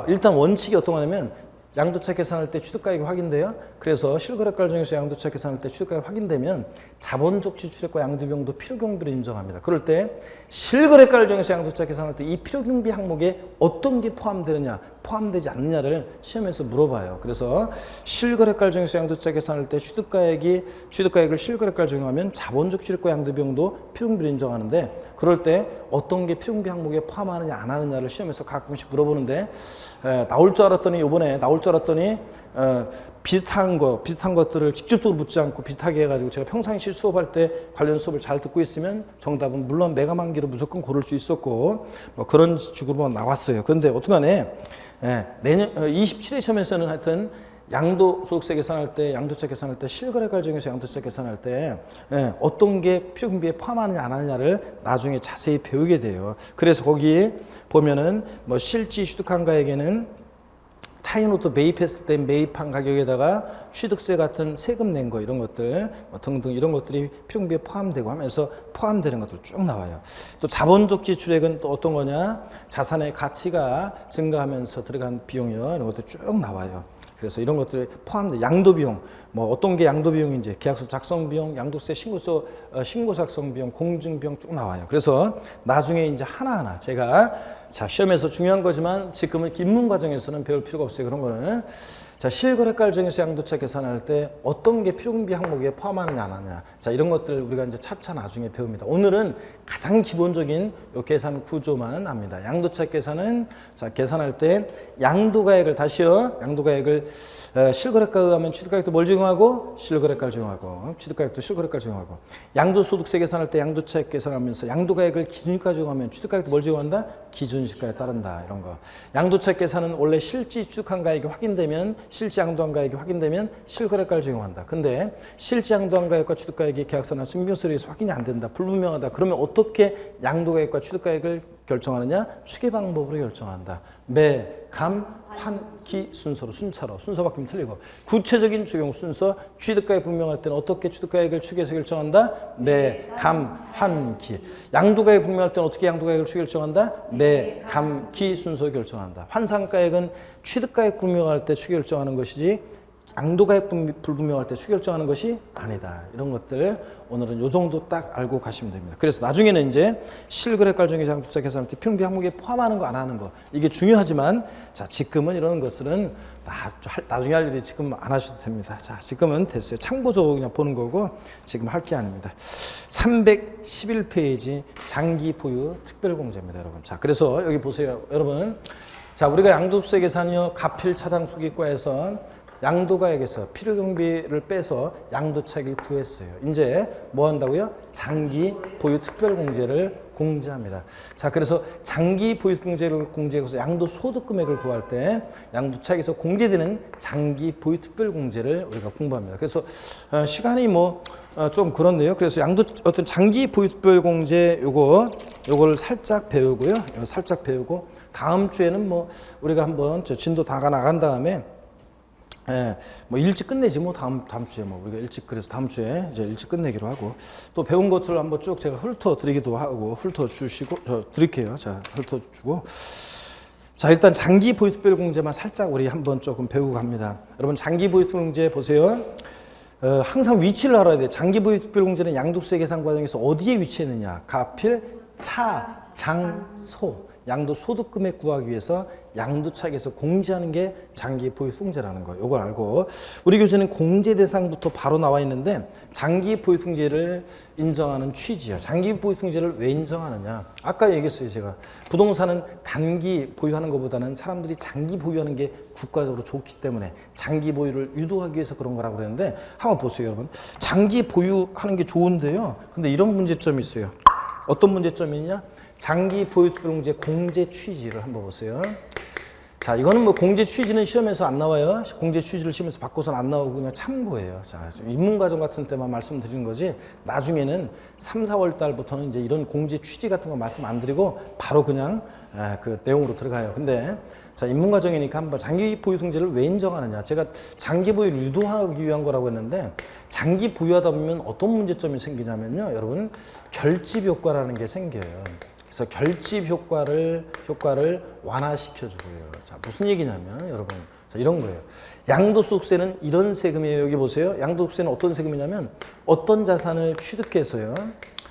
일단 원칙이 어떤 거냐면 양도차 계산할 때 취득가액이 확인돼요. 그래서 실거래가를 정해서 양도차 계산할 때 취득가액이 확인되면 자본적 지출액과 양도비용도 필요경비를 인정합니다. 그럴 때 실거래가를 정해서 양도차 계산할 때 이 필요경비 항목에 어떤 게 포함되느냐, 포함되지 않느냐를 시험에서 물어봐요. 그래서 실거래가를 정해서 양도차 계산할 때 취득가액을 실거래가를 적용하면 자본적 지출액과 양도비용도 필요경비를 인정하는데 그럴 때 어떤 게 필요경비 항목에 포함하느냐 안 하느냐를 시험에서 가끔씩 물어보는데 나올 줄 알았더니 이번에 나올 줄 알았더니 비슷한 것들을 직접적으로 묻지 않고 비슷하게 해가지고 제가 평상시 수업할 때 관련 수업을 잘 듣고 있으면 정답은 물론 메가만기로 무조건 고를 수 있었고 뭐 그런 식으로 나왔어요. 그런데 어떡하네 내년 27회 시험에서는 하여튼 양도소득세 계산할 때, 양도차 계산할 때, 실거래가를 정해서 양도차 계산할 때 어떤 게 필요경비에 포함하느냐 안 하느냐를 나중에 자세히 배우게 돼요. 그래서 거기 보면은 뭐 실지 취득한 가액에는 타인으로부터 매입했을 때 매입한 가격에다가 취득세 같은 세금 낸 거 이런 것들 뭐 등등 이런 것들이 필요경비에 포함되고 하면서 포함되는 것들 쭉 나와요. 또 자본적 지출액은 또 어떤 거냐? 자산의 가치가 증가하면서 들어간 비용이요. 이런 것들 쭉 나와요. 그래서 이런 것들이 포함돼 양도비용 뭐 어떤 게 양도비용인지 계약서 작성비용, 양도세 신고 작성비용, 공증비용 쭉 나와요. 그래서 나중에 이제 하나하나 제가 자 시험에서 중요한 거지만 지금은 입문 과정에서는 배울 필요가 없어요. 그런 거는 자 실거래가를 정해서 양도차 계산할 때 어떤 게 필요경비 항목에 포함하느냐 안 하느냐 자 이런 것들을 우리가 이제 차차 나중에 배웁니다. 오늘은 가장 기본적인 요 계산 구조만 합니다. 양도차 계산은 자 계산할 때 양도가액을 다시요 양도가액을 실거래가에 의하면 취득가액도 뭘 적용하고 실거래가를 적용하고 취득가액도 실거래가를 적용하고 양도소득세 계산할 때 양도차 계산하면서 양도가액을 기준시가 적용하면 취득가액도 뭘 적용한다 기준시가에 따른다 이런 거. 양도차 계산은 원래 실지 취득한 가액이 확인되면 실지 양도한 가액이 확인되면 실거래가를 적용한다. 근데 실지 양도한 가액과 취득가액이 계약서나 신빙서류에 의해서 확인이 안 된다. 불분명하다. 그러면 어떻게 양도가액과 취득가액을 결정하느냐? 추계 방법으로 결정한다. 매, 감, 환, 기 순서로 순차로 순서 바뀌면 틀리고 구체적인 적용 순서 취득가액 분명할 때는 어떻게 취득가액을 추계해서 결정한다? 매, 감, 환, 기. 양도가액 분명할 때는 어떻게 양도가액을 추계 결정한다? 매, 감, 기 순서로 결정한다. 환상가액은 취득가액 분명할 때 추계 결정하는 것이지 양도가액 불분명할 때 추계 결정하는 것이 아니다. 이런 것들 오늘은 요 정도 딱 알고 가시면 됩니다. 그래서 나중에는 이제 실거래가를 정해서 양도차 계산할 때 필요경비 항목에 포함하는 거 안 하는 거 이게 중요하지만 자 지금은 이런 것들은 나중에 할 일이 지금 안 하셔도 됩니다. 자 지금은 됐어요. 참고서 그냥 보는 거고 지금 할 게 아닙니다. 311페이지 장기 보유 특별공제입니다, 여러분. 자 그래서 여기 보세요, 여러분. 자 우리가 양도세 계산이요 가필 차당 수기과에서 양도가액에서 필요경비를 빼서 양도차익을 구했어요. 이제 뭐 한다고요? 장기 보유 특별공제를 공제합니다. 자, 그래서 장기 보유 공제를 공제해서 양도소득 금액을 구할 때 양도차익에서 공제되는 장기 보유 특별공제를 우리가 공부합니다. 그래서 시간이 뭐 좀 그렇네요. 그래서 어떤 장기 보유 특별공제 요걸 살짝 배우고요. 살짝 배우고 다음 주에는 뭐 우리가 한번 진도 다 나간 다음에 뭐 일찍 끝내지 뭐 다음 주에 뭐 우리가 일찍 그래서 다음 주에 이제 일찍 끝내기로 하고 또 배운 것들을 한번 쭉 제가 훑어 드리기도 하고 훑어 주시고 드릴게요. 자 훑어 주고 자 일단 장기 보유 특별공제만 살짝 우리 한번 조금 배우고 갑니다. 여러분 장기 보유 특별공제 보세요. 항상 위치를 알아야 돼요. 장기 보유 특별공제는 양도세 계산 과정에서 어디에 위치했느냐? 가필, 차, 장, 소. 양도소득 금액 구하기 위해서 양도차익에서 공제하는 게 장기 보유 특별공제라는 거. 이걸 알고 우리 교재는 공제 대상부터 바로 나와 있는데 장기 보유 특별공제를 인정하는 취지야. 장기 보유 특별공제를 왜 인정하느냐? 아까 얘기했어요, 제가. 부동산은 단기 보유하는 것보다는 사람들이 장기 보유하는 게 국가적으로 좋기 때문에 장기 보유를 유도하기 위해서 그런 거라고 그랬는데 한번 보세요, 여러분. 장기 보유하는 게 좋은데요. 근데 이런 문제점이 있어요. 어떤 문제점이냐? 장기 보유 특별공제 공제 취지를 한번 보세요. 자, 이거는 뭐 공제 취지는 시험에서 안 나와요. 공제 취지를 시험에서 바꿔서는 안 나오고 그냥 참고예요. 자, 입문과정 같은 때만 말씀드리는 거지 나중에는 3, 4월 달부터는 이제 이런 공제 취지 같은 거 말씀 안 드리고 바로 그냥 그 내용으로 들어가요. 근데 자, 입문과정이니까 한번 장기 보유 특별공제를 왜 인정하느냐. 제가 장기 보유를 유도하기 위한 거라고 했는데 장기 보유하다 보면 어떤 문제점이 생기냐면요. 여러분 결집 효과라는 게 생겨요. 그래서 결집 효과를 완화시켜 주고요. 자, 무슨 얘기냐면 여러분 자, 이런 거예요. 양도소득세는 이런 세금이에요. 여기 보세요. 양도소득세는 어떤 세금이냐면 어떤 자산을 취득해서요.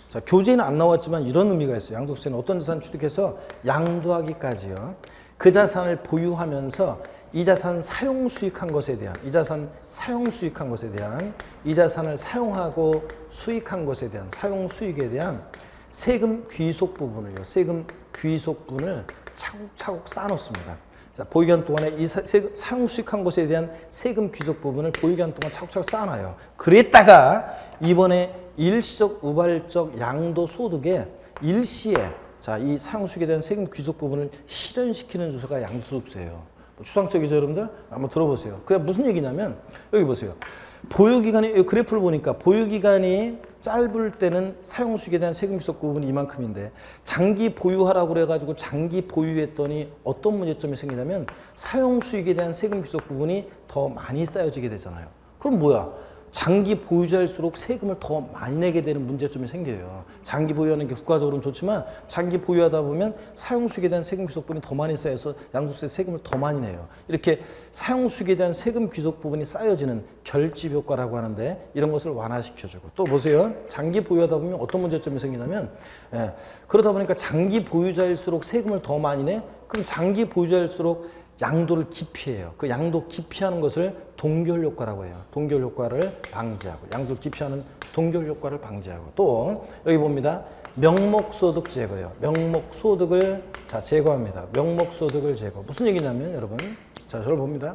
자, 교재에는 안 나왔지만 이런 의미가 있어요. 양도소득세는 어떤 자산을 취득해서 양도하기까지요. 그 자산을 보유하면서 이 자산 사용 수익한 것에 대한, 이 자산 사용 수익한 것에 대한, 이 자산을 사용하고 수익한 것에 대한 사용 수익에 대한 세금 귀속 부분을요. 세금 귀속분을 차곡차곡 쌓아놓습니다. 자, 보유기간 동안에 이 사용 수익한 것에 대한 세금 귀속 부분을 보유기간 동안 차곡차곡 쌓아놔요. 그랬다가 이번에 일시적 우발적 양도소득에 일시에 자, 이 사용 수익에 대한 세금 귀속 부분을 실현시키는 조서가 양도소득세예요. 추상적이죠, 여러분들? 한번 들어보세요. 그래 무슨 얘기냐면 여기 보세요. 보유기간이 그래프를 보니까 보유기간이 짧을 때는 사용수익에 대한 세금 귀속 부분이 이만큼인데 장기 보유하라고 그래가지고 장기 보유했더니 어떤 문제점이 생기냐면 사용수익에 대한 세금 귀속 부분이 더 많이 쌓여지게 되잖아요. 그럼 뭐야? 장기 보유자일수록 세금을 더 많이 내게 되는 문제점이 생겨요. 장기 보유하는 게 국가적으로는 좋지만 장기 보유하다 보면 사용수익에 대한 세금 귀속 부분이 더 많이 쌓여서 양도세 세금을 더 많이 내요. 이렇게 사용수익에 대한 세금 귀속 부분이 쌓여지는 결집 효과라고 하는데 이런 것을 완화시켜주고 또 보세요. 장기 보유하다 보면 어떤 문제점이 생기냐면 그러다 보니까 장기 보유자일수록 세금을 더 많이 내? 그럼 장기 보유자일수록 양도를 기피해요. 그 양도 기피하는 것을 동결 효과라고 해요. 동결 효과를 방지하고 양도를 기피하는 동결 효과를 방지하고 또 여기 봅니다. 명목소득 제거요. 명목소득을 자 제거합니다. 명목소득을 제거. 무슨 얘기냐면 여러분 자 저를 봅니다.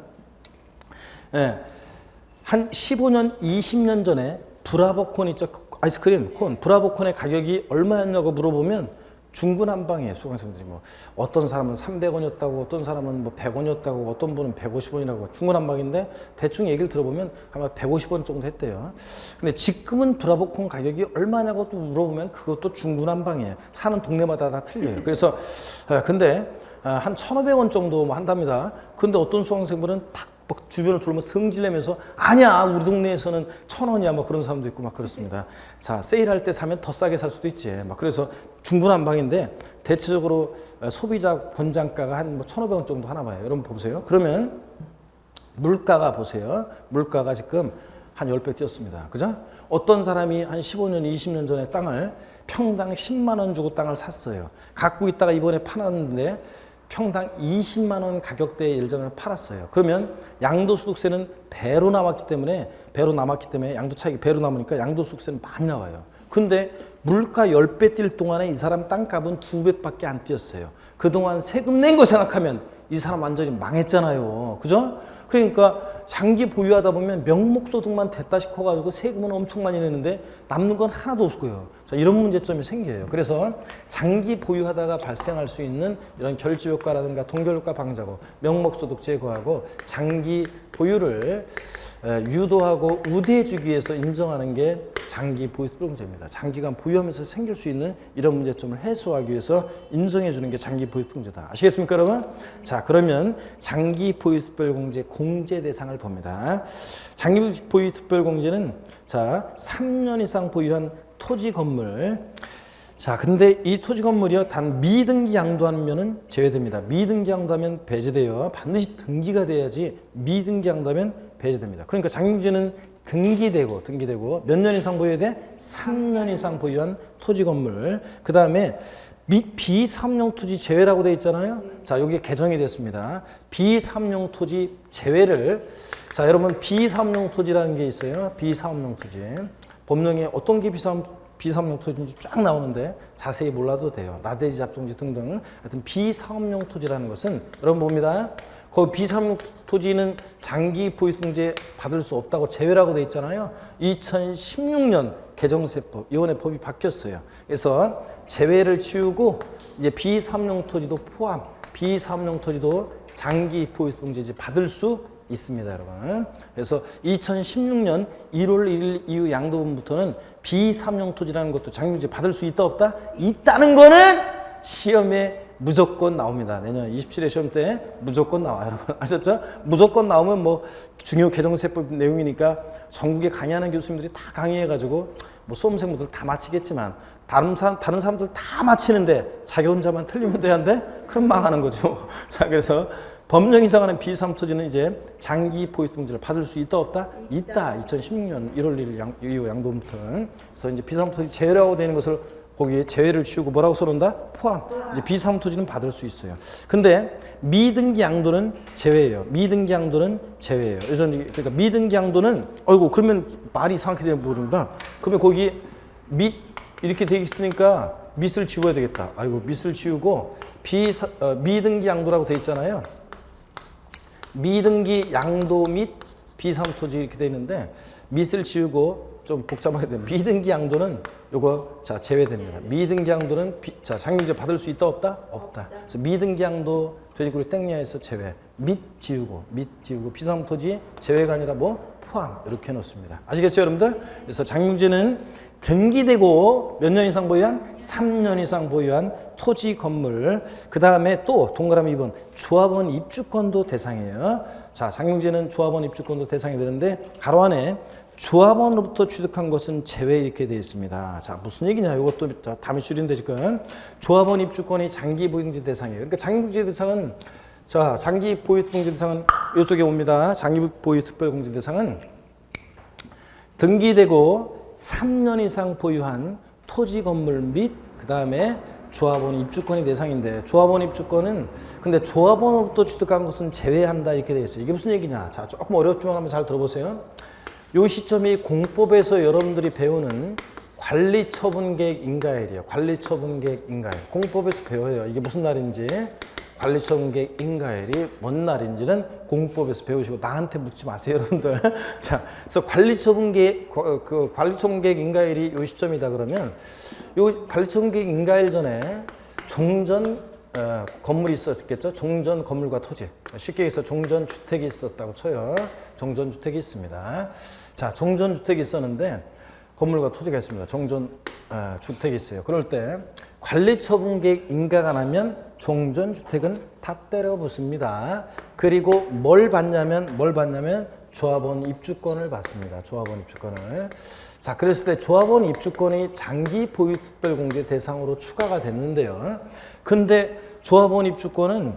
한 15년 20년 전에 브라보콘 있죠. 아이스크림 콘 브라보콘의 가격이 얼마였냐고 물어보면 중구난방이에요. 수강생들이 뭐 어떤 사람은 300원이었다고 어떤 사람은 뭐 100원이었다고 어떤 분은 150원이라고 중구난방인데 대충 얘기를 들어보면 아마 150원 정도 했대요. 근데 지금은 브라보콘 가격이 얼마냐고 또 물어보면 그것도 중구난방이에요. 사는 동네마다 다 틀려요. 그래서 근데 한 1,500원 정도 뭐 한답니다. 근데 어떤 수강생분은 막 주변을 둘러보면 성질내면서 아니야 우리 동네에서는 1,000원이야 뭐 그런 사람도 있고 막 그렇습니다. 자 세일할 때 사면 더 싸게 살 수도 있지. 막 그래서 중구난방인데 대체적으로 소비자 권장가가 한 뭐 1,500원 정도 하나 봐요. 여러분 보세요. 그러면 물가가 보세요. 물가가 지금 한 10배 뛰었습니다. 그죠? 어떤 사람이 한 15년, 20년 전에 땅을 평당 10만 원 주고 땅을 샀어요. 갖고 있다가 이번에 팔았는데 평당 20만 원 가격대에 예를 들면 팔았어요. 그러면 양도소득세는 배로 남았기 때문에 양도 차익이 배로 남으니까 양도소득세는 많이 나와요. 근데 물가 10배 뛸 동안에 이 사람 땅값은 2배밖에 안 뛰었어요. 그동안 세금 낸 거 생각하면 이 사람 완전히 망했잖아요. 그죠? 그러니까 장기 보유하다 보면 명목소득만 됐다 싶어가지고 세금은 엄청 많이 내는데 남는 건 하나도 없고요. 자, 이런 문제점이 생겨요. 그래서 장기 보유하다가 발생할 수 있는 이런 결집효과라든가 동결효과 방지하고 명목소득 제거하고 장기 보유를 유도하고 우대해주기 위해서 인정하는 게 장기 보유특별공제입니다. 장기간 보유하면서 생길 수 있는 이런 문제점을 해소하기 위해서 인정해주는 게 장기 보유특별공제다. 아시겠습니까, 여러분? 자, 그러면 장기 보유특별공제 공제 대상을 봅니다. 장기 보유특별공제는 자 3년 이상 보유한 토지 건물. 자, 근데 이 토지 건물이요, 단 미등기 양도하면은 제외됩니다. 미등기 양도하면 배제돼요. 반드시 등기가 돼야지 미등기 양도하면 배제됩니다. 그러니까 장기공제는 등기되고 몇 년 이상 보유해야 돼? 3년 이상 보유한 토지 건물. 그 다음에 및 비사업용 토지 제외라고 되어 있잖아요. 자, 여기에 개정이 됐습니다. 비사업용 토지 제외를 자, 여러분 비사업용 토지라는 게 있어요. 비사업용 토지. 법령에 어떤 게 비사업용 토지인지 쫙 나오는데 자세히 몰라도 돼요. 나대지 잡종지 등등. 하여튼 비사업용 토지라는 것은 여러분 봅니다. 그 비사업용 토지는 장기 보유특공제 받을 수 없다고 제외라고 돼 있잖아요. 2016년 개정세법 이번에 법이 바뀌었어요. 그래서 제외를 치우고 이제 비사업용 토지도 포함, 비사업용 토지도 장기 보유특공제 받을 수 있습니다, 여러분. 그래서 2016년 1월 1일 이후 양도분부터는 비사업용 토지라는 것도 장기공제 받을 수 있다 없다? 있다는 거는 시험에 무조건 나옵니다. 내년 27회 시험 때 무조건 나와요. 여러분 아셨죠? 무조건 나오면 뭐 중요 개정세법 내용이니까 전국에 강의하는 교수님들이 다 강의해가지고 뭐 수험생분들 다 마치겠지만 다른 사람들 다 마치는데 자기 혼자만 틀리면 돼야 한대? 그럼 망하는 거죠. 자, 그래서 법령 인정하는 비사무토지는 이제 장기 포유통지를 받을 수 있다 없다? 있다. 2016년 1월 1일 이후 양도부터. 그래서 이제 비사무토지 제외라고 되는 것을 거기에 제외를 치우고 뭐라고 써놓는다? 포함. 이제 비사무토지는 받을 수 있어요. 근데 미등기 양도는 제외예요. 미등기 양도는 제외예요. 그래서 그러니까 미등기 양도는 그러면 말이 이상하게 되는 뭐준다. 그러면 거기 밑 이렇게 돼 있으니까 밑을 지워야 되겠다. 밑을 지우고 미등기 양도라고 돼 있잖아요. 미등기 양도 및 비사무토지 이렇게 돼 있는데 밑을 지우고 좀 복잡하게 되면 미등기 양도는 요거 자 제외됩니다. 미등기 양도는 자 장기제 받을 수 있다 없다? 없다. 그래서 미등기 양도 돼지고기 땡야에서 제외. 밑 지우고 비사무토지 제외가 아니라 뭐 포함 이렇게 해놓습니다. 아시겠죠 여러분들? 그래서 장기제는 등기되고 몇 년 이상 보유한? 3년 이상 보유한 토지 건물. 그 다음에 또 동그라미 2번 조합원 입주권도 대상이에요. 자 장기제는 조합원 입주권도 대상이 되는데 가로 안에 조합원으로부터 취득한 것은 제외 이렇게 되어 있습니다. 자, 무슨 얘기냐? 이것도 다음에 줄인데 지금 조합원 입주권이 장기 보유통지 대상이에요. 그러니까 장기 보유통지 대상은 자, 장기 보유통지 대상은 이쪽에 옵니다. 장기 보유특별공제 대상은 등기되고 3년 이상 보유한 토지 건물 및 그다음에 조합원 입주권이 대상인데 조합원 입주권은 근데 조합원으로부터 취득한 것은 제외한다 이렇게 되어 있어요. 이게 무슨 얘기냐? 자, 조금 어렵지만 한번 잘 들어보세요. 요 시점이 공법에서 여러분들이 배우는 관리처분계획 인가일이에요. 관리처분계획 인가일. 공법에서 배워요. 이게 무슨 날인지 관리처분계획 인가일이 뭔 날인지는 공법에서 배우시고 나한테 묻지 마세요, 여러분들. 자, 그래서 관리처분계획 인가일이 요 시점이다 그러면 요 관리처분계획 인가일 전에 종전 건물이 있었겠죠. 종전 건물과 토지. 쉽게 해서 종전 주택이 있었다고 쳐요. 종전 주택이 있습니다. 자, 종전 주택이 있었는데 건물과 토지가 있습니다. 종전 주택이 있어요. 그럴 때 관리처분계획 인가가 나면 종전 주택은 다 때려 붙습니다. 그리고 뭘 받냐면 조합원 입주권을 받습니다. 조합원 입주권을. 자, 그랬을 때 조합원 입주권이 장기 보유특별공제 대상으로 추가가 됐는데요. 근데 조합원 입주권을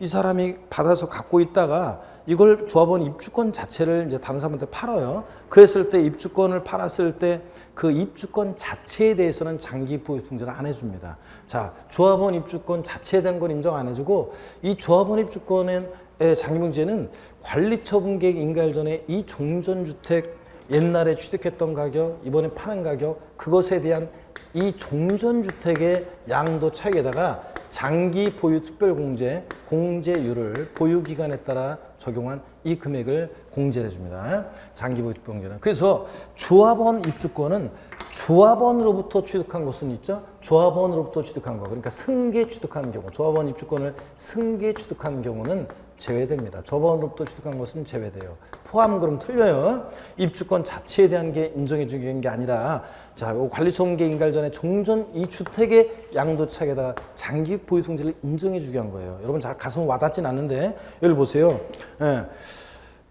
이 사람이 받아서 갖고 있다가 이걸 조합원 입주권 자체를 이제 다른 사람한테 팔아요. 그랬을 때 입주권을 팔았을 때 그 입주권 자체에 대해서는 장기 보유통지를 안 해줍니다. 자, 조합원 입주권 자체에 대한 건 인정 안 해주고 이 조합원 입주권의 장기보유제는 관리처분계획 인가일 전에 이 종전주택 옛날에 취득했던 가격, 이번에 파는 가격, 그것에 대한 이 종전주택의 양도 차익에다가 장기 보유 특별공제, 공제율을 보유기간에 따라 적용한 이 금액을 공제를 해줍니다. 장기 보유 특별공제는. 그래서 조합원 입주권은 조합원으로부터 취득한 것은 있죠. 조합원으로부터 취득한 거. 그러니까 승계 취득한 경우, 조합원 입주권을 승계 취득한 경우는 제외됩니다. 조합원으로부터 취득한 것은 제외돼요. 포함 그럼 틀려요. 입주권 자체에 대한 게 인정해 주는 게 아니라 자, 관리처분계 인가일 전에 종전 이 주택의 양도차익에다가 장기 보유 통지를 인정해 주게 한 거예요. 여러분 잘 가슴 와닿진 않는데 여기 보세요. 예.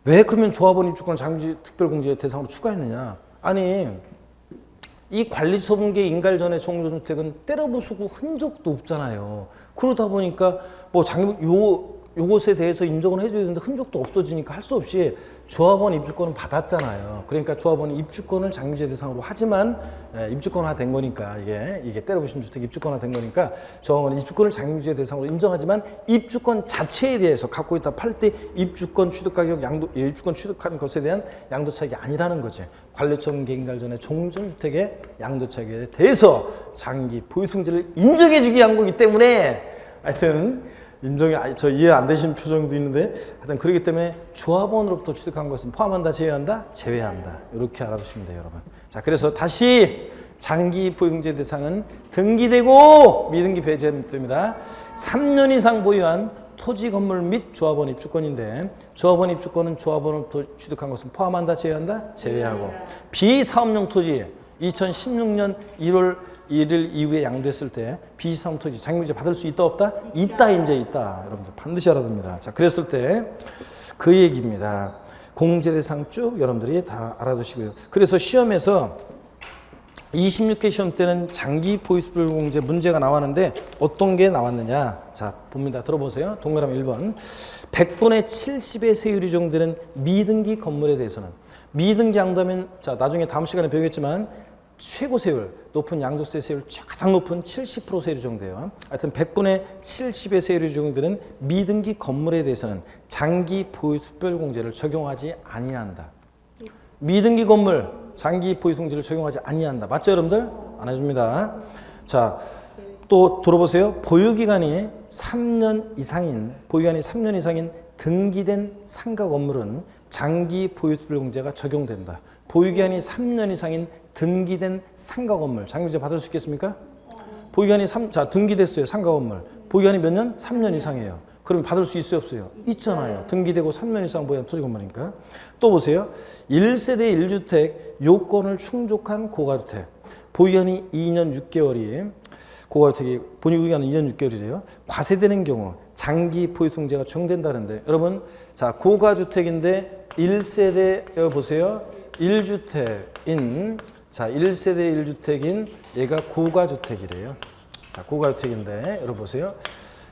왜 그러면 조합원 입주권을 장기 특별공제 대상으로 추가했느냐? 아니 이 관리처분계 인가일 전에 종전주택은 때려 부수고 흔적도 없잖아요. 그러다 보니까 뭐 요것에 대해서 인정을 해줘야 되는데 흔적도 없어지니까 할 수 없이 조합원 입주권은 받았잖아요. 그러니까 조합원 입주권을 장기제 대상으로 하지만 입주권화 된 거니까 이게 때려부신 주택 입주권화 된 거니까 조합원 입주권을 장기제 대상으로 인정하지만 입주권 자체에 대해서 갖고 있다 팔 때 입주권 취득 가격 입주권 취득한 것에 대한 양도 차익이 아니라는 거지. 관리처분계 인가일 전에 종전주택의 양도 차익에 대해서 장기 보유통지를 인정해 주기 한 거기 때문에 하여튼 저 이해 안 되시는 표정도 있는데 하여튼 그렇기 때문에 조합원으로부터 취득한 것은 포함한다, 제외한다, 제외한다. 이렇게 알아두시면 돼요, 여러분. 자, 그래서 다시 장기 보유공제 대상은 등기되고 미등기 배제됩니다. 3년 이상 보유한 토지 건물 및 조합원 입주권인데 조합원 입주권은 조합원으로부터 취득한 것은 포함한다, 제외한다, 제외하고 비사업용 토지 2016년 1월 1일 이후에 양도했을 때 비사업 토지 장기보유제 받을 수 있다 없다? 있다 이제 있다. 여러분들 반드시 알아야 됩니다. 자, 그랬을 때 그 얘기입니다. 공제 대상 쭉 여러분들이 다 알아두시고요. 그래서 시험에서 26회 시험 때는 장기 보유수별공제 문제가 나왔는데 어떤 게 나왔느냐. 자, 봅니다. 들어보세요. 동그라미 1번. 100분의 70의 세율이 적용되는 미등기 건물에 대해서는 미등기 양도하면 자, 나중에 다음 시간에 배우겠지만 최고 세율, 높은 양도세 세율, 가장 높은 70% 세율이 적용돼요. 하여튼 100분의 70의 세율이 적용되는 미등기 건물에 대해서는 장기 보유수별공제를 적용하지 아니한다. 미등기 건물 장기 보유통지를 적용하지 아니한다. 맞죠, 여러분들? 안 해줍니다. 자, 또 들어보세요. 보유기간이 3년 이상인 등기된 상가 건물은 장기 보유수별공제가 적용된다. 보유기간이 3년 이상인 등기된 상가 건물 장기보유제 받을 수 있겠습니까? 보유기간이 등기됐어요. 상가 건물. 보유기간이 몇 년? 3년 이상이에요. 그럼 받을 수 있어요, 없어요? 있잖아요. 등기되고 3년 이상 보유한 토지 건물이니까. 또 보세요. 1세대 1주택 요건을 충족한 고가주택. 보유기간이 2년 6개월이 고가주택이 보유기간은 2년 6개월이래요. 과세되는 경우 장기 보유통제가 적용된다는데 여러분, 자, 고가주택인데 1세대 여기 보세요. 1주택인 자, 1세대 1주택인 얘가 고가주택이래요. 자, 고가주택인데 여러분 보세요.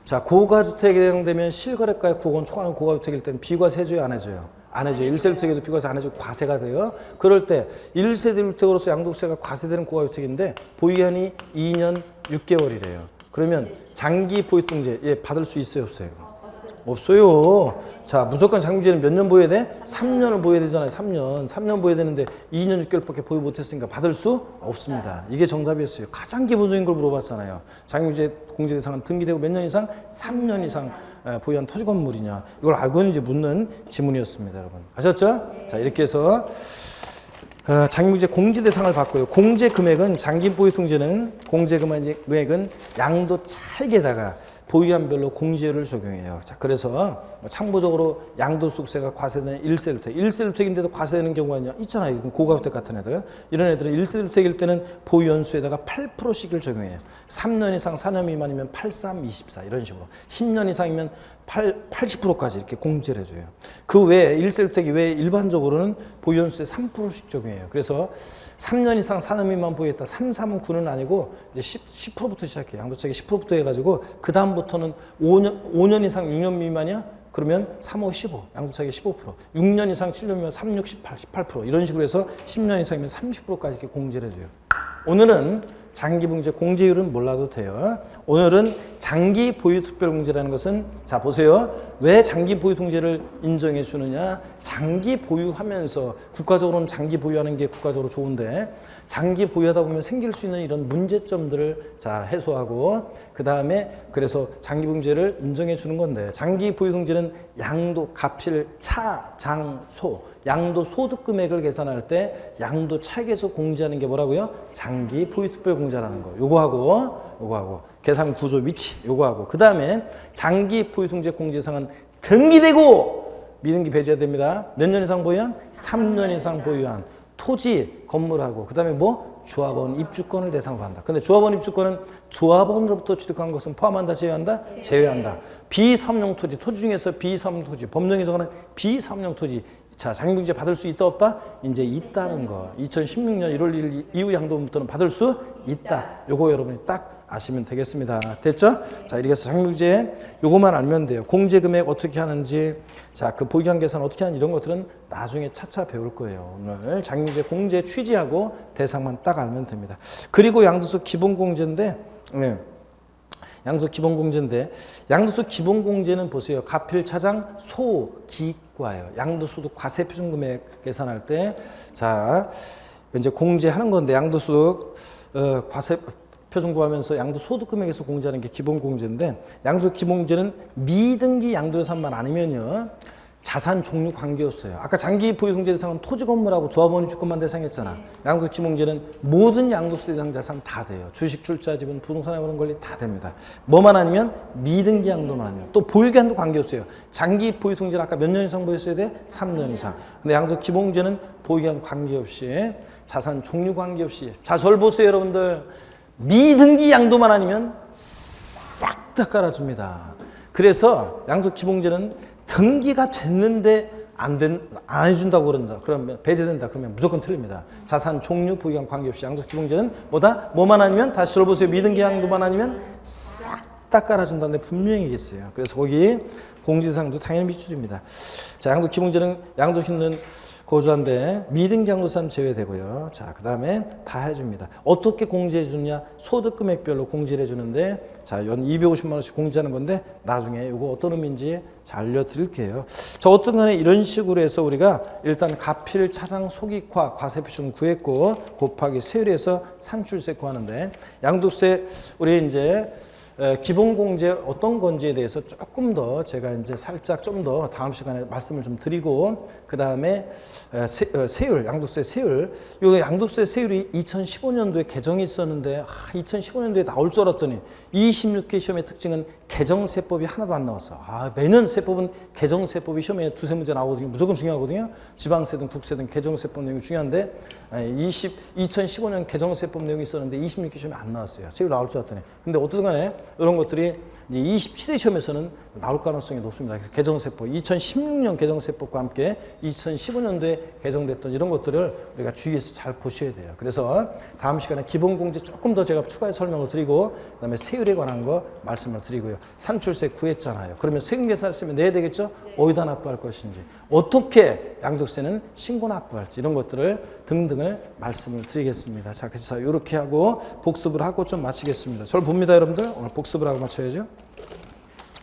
자, 고가주택에 해당되면 실거래가액 9억 원 초과하는 고가주택일 때는 비과세 해줘요, 안 해줘요? 안 해줘요. 1세대주택에도 비과세 안 해주고 과세가 돼요. 그럴 때 1세대주택으로서 양도세가 과세되는 고가주택인데 보유기한이 2년 6개월이래요. 그러면 장기 보유통제 예, 받을 수 있어요, 없어요? 없어요. 자, 무조건 장기보유제는 몇 년 보여야 돼? 3년을 보여야 되잖아요. 3년 보여야 되는데 2년 6개월밖에 보유 못했으니까 받을 수 없습니다. 이게 정답이었어요. 가장 기본적인 걸 물어봤잖아요. 장기보유제 공제 대상은 등기되고 몇 년 이상? 3년 이상 보유한 토지 건물이냐. 이걸 알고 있는지 묻는 지문이었습니다, 여러분. 아셨죠? 자, 이렇게 해서 장기보유제 공제 대상을 받고요. 공제 금액은 장기 보유 통제는 공제 금액은 양도 차익에다가 보유한별로 공제율을 적용해요. 자, 그래서 참고적으로 양도소득세가 과세되는 1세주택, 1세주택인데도 과세되는 경우가 있잖아요. 고가주택 같은 애들. 이런 애들은 1세주택일 때는 보유연수에다가 8%씩을 적용해요. 3년 이상 4년 미만이면 83, 24 이런 식으로. 10년 이상이면 80%까지 이렇게 공제를 해줘요. 그 외에 1세주택이 외에 일반적으로는 보유연수에 3%씩 적용해요. 그래서 3년 이상 4년 미만 보유했다. 3, 3은 9는 아니고 이제 10%부터 시작해요. 양도차익이 10%부터 해가지고 그 다음부터는 5년 이상 6년 미만이야? 그러면 3, 5, 15. 양도차익이 15%. 6년 이상 7년 미만 3, 6, 18% 이런 식으로 해서 10년 이상이면 30%까지 이렇게 공제를 해줘요. 오늘은 장기보유제 공제율은 몰라도 돼요. 오늘은 장기 보유 특별공제라는 것은 자 보세요. 왜 장기 보유 통제를 인정해 주느냐? 장기 보유하면서 국가적으로는 장기 보유하는 게 국가적으로 좋은데 장기 보유하다 보면 생길 수 있는 이런 문제점들을 자 해소하고 그 다음에 그래서 장기 보유제를 인정해 주는 건데 장기 보유 통제는 양도, 가필, 차, 장, 소 양도 소득 금액을 계산할 때 양도 차익에서 공제하는 게 뭐라고요? 장기 보유 특별 공제라는 거. 요거하고 계산 구조 위치 요거하고 그 다음에 장기 보유 통제 공제상은 등기되고 미등기 배제해야 됩니다. 몇 년 이상 보유한? 3년 이상 보유한 토지, 건물하고 그 다음에 뭐? 조합원 입주권을 대상으로 한다. 근데 조합원 입주권은 조합원으로부터 취득한 것은 포함한다, 제외한다? 제외한다. 비사업용 토지, 토지 중에서 비사업용 토지, 법령에 정하는 비사업용 토지 자, 장기보유제 받을 수 있다 없다? 이제 있다는 거. 2016년 1월 1일 이후 양도부터는 받을 수 있다. 요거 여러분이 딱 아시면 되겠습니다. 됐죠? 자, 이렇게 해서 장기보유제 요거만 알면 돼요. 공제 금액 어떻게 하는지, 자, 그 보유기간 계산 어떻게 하는 이런 것들은 나중에 차차 배울 거예요. 오늘 장기보유제 공제 취지하고 대상만 딱 알면 됩니다. 그리고 양도소 기본공제인데, 네. 양도소 기본공제인데 양도소 기본공제는 보세요. 가필, 차장, 소, 기과예요. 양도소득 과세표준금액 계산할 때 자 이제 공제하는 건데 양도소득 과세 표준 구하면서 양도소득금액에서 공제하는 게 기본공제인데 양도소 기본공제는 미등기 양도예산만 아니면요. 자산 종류 관계없어요. 아까 장기 보유 통제 대상은 토지 건물하고 조합원 입주권만 대상했잖아. 양도소 기본공제는 모든 양도세 대상 자산 다 돼요. 주식, 출자, 지분, 부동산에 거는 권리 다 됩니다. 뭐만 아니면 미등기 양도만 아니면 또 보유기한도 관계없어요. 장기 보유 통제는 아까 몇 년 이상 보였어야 돼? 3년 이상. 근데 양도소 기본공제는 보유기한 관계없이 자산 종류 관계없이 자, 절 보세요, 여러분들. 미등기 양도만 아니면 싹 다 깔아줍니다. 그래서 양도소 기본공제는 등기가 됐는데 안 해준다고 그런다. 그러면 배제된다. 그러면 무조건 틀립니다. 자산 종류 부유한 관계없이 양도세 기본제는 뭐다? 뭐만 아니면 다시 들어보세요. 미등기 양도만 아니면 싹 다 깔아준다는데 분명히 얘기했어요. 그래서 거기 공제상도 당연히 밑줄입니다. 자, 양도 기본제는 양도시는 거주한데 미등기 양도세는 제외되고요. 자, 그 다음에 다 해줍니다. 어떻게 공제해 주느냐? 소득 금액별로 공제를 해주는데, 자, 연 250만 원씩 공제하는 건데 나중에 이거 어떤 의미인지 잘 알려드릴게요. 자, 어떤 간에 이런 식으로 해서 우리가 일단 가필, 차상, 소기과, 과세표준 구했고 곱하기 세율에서 산출세 구하는데, 양도세 우리 이제 기본공제 어떤 건지에 대해서 조금 더 제가 이제 살짝 좀 더 다음 시간에 말씀을 좀 드리고, 그 다음에 세율, 양도세 세율, 요 양도세 세율이 2015년도에 개정이 있었는데 2015년도에 나올 줄 알았더니 26회 시험의 특징은 개정세법이 하나도 안 나왔어. 매년 세법은 개정세법이 시험에 두세 문제 나오거든요. 무조건 중요하거든요. 지방세든 국세든 개정세법 내용이 중요한데 2015년 개정세법 내용이 있었는데 26회 시험에 안 나왔어요. 세율 나올 줄 알았더니. 근데 어쨌든 간에 이런 것들이 이제 27회 시험에서는 나올 가능성이 높습니다. 개정세법, 2016년 개정세법과 함께 2015년도에 개정됐던 이런 것들을 우리가 주의해서 잘 보셔야 돼요. 그래서 다음 시간에 기본공제 조금 더 제가 추가해서 설명을 드리고, 그 다음에 세율에 관한 거 말씀을 드리고요. 산출세 구했잖아요. 그러면 세금 계산했으면 내야 되겠죠? 어디다 납부할 것인지, 어떻게 양도세는 신고 납부할지, 이런 것들을 등등을 말씀을 드리겠습니다. 자, 그래서 이렇게 하고 복습을 하고 좀 마치겠습니다. 저를 봅니다, 여러분들. 오늘 복습을 하고 마쳐야죠.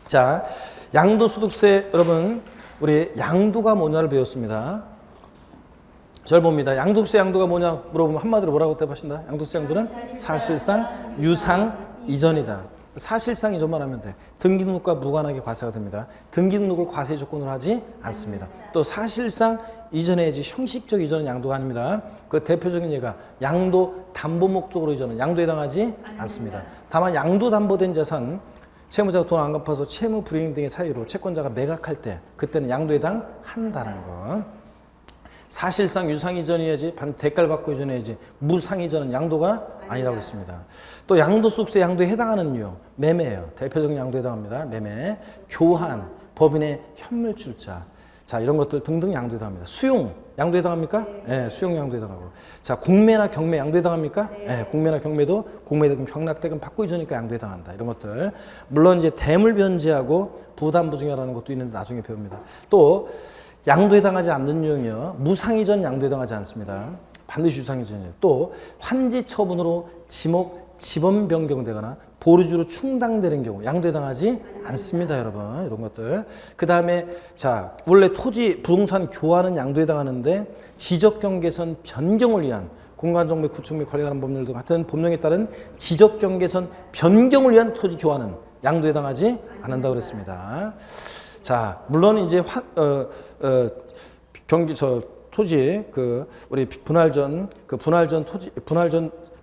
자, 양도소득세, 여러분 우리 양도가 뭐냐를 배웠습니다. 저를 봅니다. 양도세 양도가 뭐냐 물어보면 한마디로 뭐라고 대답하신다? 양도세 양도는 사실상 유상 이전이다. 사실상 이전만 하면 돼. 등기등록과 무관하게 과세가 됩니다. 등기등록을 과세 조건으로 하지 않습니다. 또 사실상 이전해야지 형식적 이전은 양도가 아닙니다. 그 대표적인 예가 양도 담보 목적으로 이전은 양도에 해당하지 않습니다. 다만 양도 담보된 자산, 채무자가 돈 안 갚아서 채무 불이행 등의 사유로 채권자가 매각할 때 그때는 양도에 해당한다는 거. 사실상 유상 이전이어야지, 대가를 받고 이전해야지, 무상 이전은 양도가 아니라고 했습니다. 또 양도소득세 양도에 해당하는 유형, 매매예요. 대표적인 양도에 해당합니다. 매매, 교환, 법인의 현물 출자, 자, 이런 것들 등등 양도에 해당합니다. 수용 양도에 해당합니까? 네, 수용 양도에 해당하고. 자, 공매나 경매 양도에 해당합니까? 네, 공매나 경매도 공매대금, 경락대금 받고 이전이니까 양도에 해당한다. 이런 것들. 물론 이제 대물 변제하고 부담보증이라는 것도 있는데 나중에 배웁니다. 또 양도에 해당하지 않는 유형이요. 무상이전 양도에 해당하지 않습니다. 반드시 유상이전이에요. 또 환지 처분으로 지번 변경되거나 보류주로 충당되는 경우 양도에 해당하지 않습니다, 여러분. 이런 것들. 그 다음에 자, 원래 토지 부동산 교환은 양도에 해당하는데 지적경계선 변경을 위한 공간정보 구축 및 관리하는 법률도 같은 법령에 따른 지적경계선 변경을 위한 토지 교환은 양도에 해당하지 않는다고 그랬습니다. 자, 물론 이제 토지 우리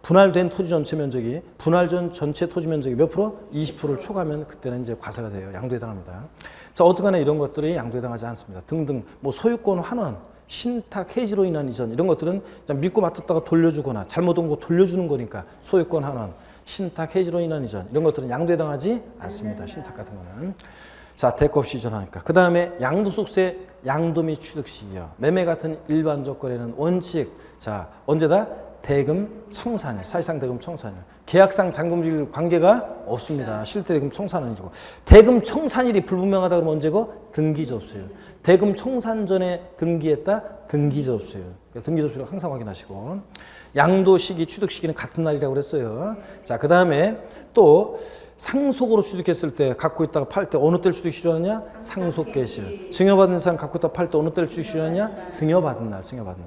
분할된 토지 전체 면적이 분할전 전체 토지 면적이 몇 프로? 20%를 초과하면 그때는 이제 과세가 돼요. 양도에 해당합니다. 자, 어떻게나 이런 것들이 양도에 해당하지 않습니다. 등등 뭐 소유권 환원, 신탁 해지로 인한 이전, 이런 것들은 믿고 맡았다가 돌려주거나 잘못 온 거 돌려주는 거니까 소유권 환원, 신탁 해지로 인한 이전, 이런 것들은 양도에 해당하지 않습니다. 신탁 같은 거는. 자, 대가 없이 이전하니까. 그 다음에 양도소득세 양도 및 취득 시기요. 매매 같은 일반적 거래는 원칙. 자, 언제다? 대금 청산일, 사실상 대금 청산일. 계약상 잔금질 관계가 없습니다. 실태 대금 청산일이고. 대금 청산일이 불분명하다 그러면 언제고? 등기 접수일. 대금 청산 전에 등기했다? 등기 접수일. 등기 접수일 항상 확인하시고. 양도 시기, 취득 시기는 같은 날이라고 그랬어요. 자, 그 다음에 또 상속으로 취득했을 때 갖고 있다가 팔 때 어느 때를 취득 실현하냐? 상속 개시. 증여받은 사람 갖고 있다가 팔 때 어느 때를 취득 실현하냐? 증여받은 날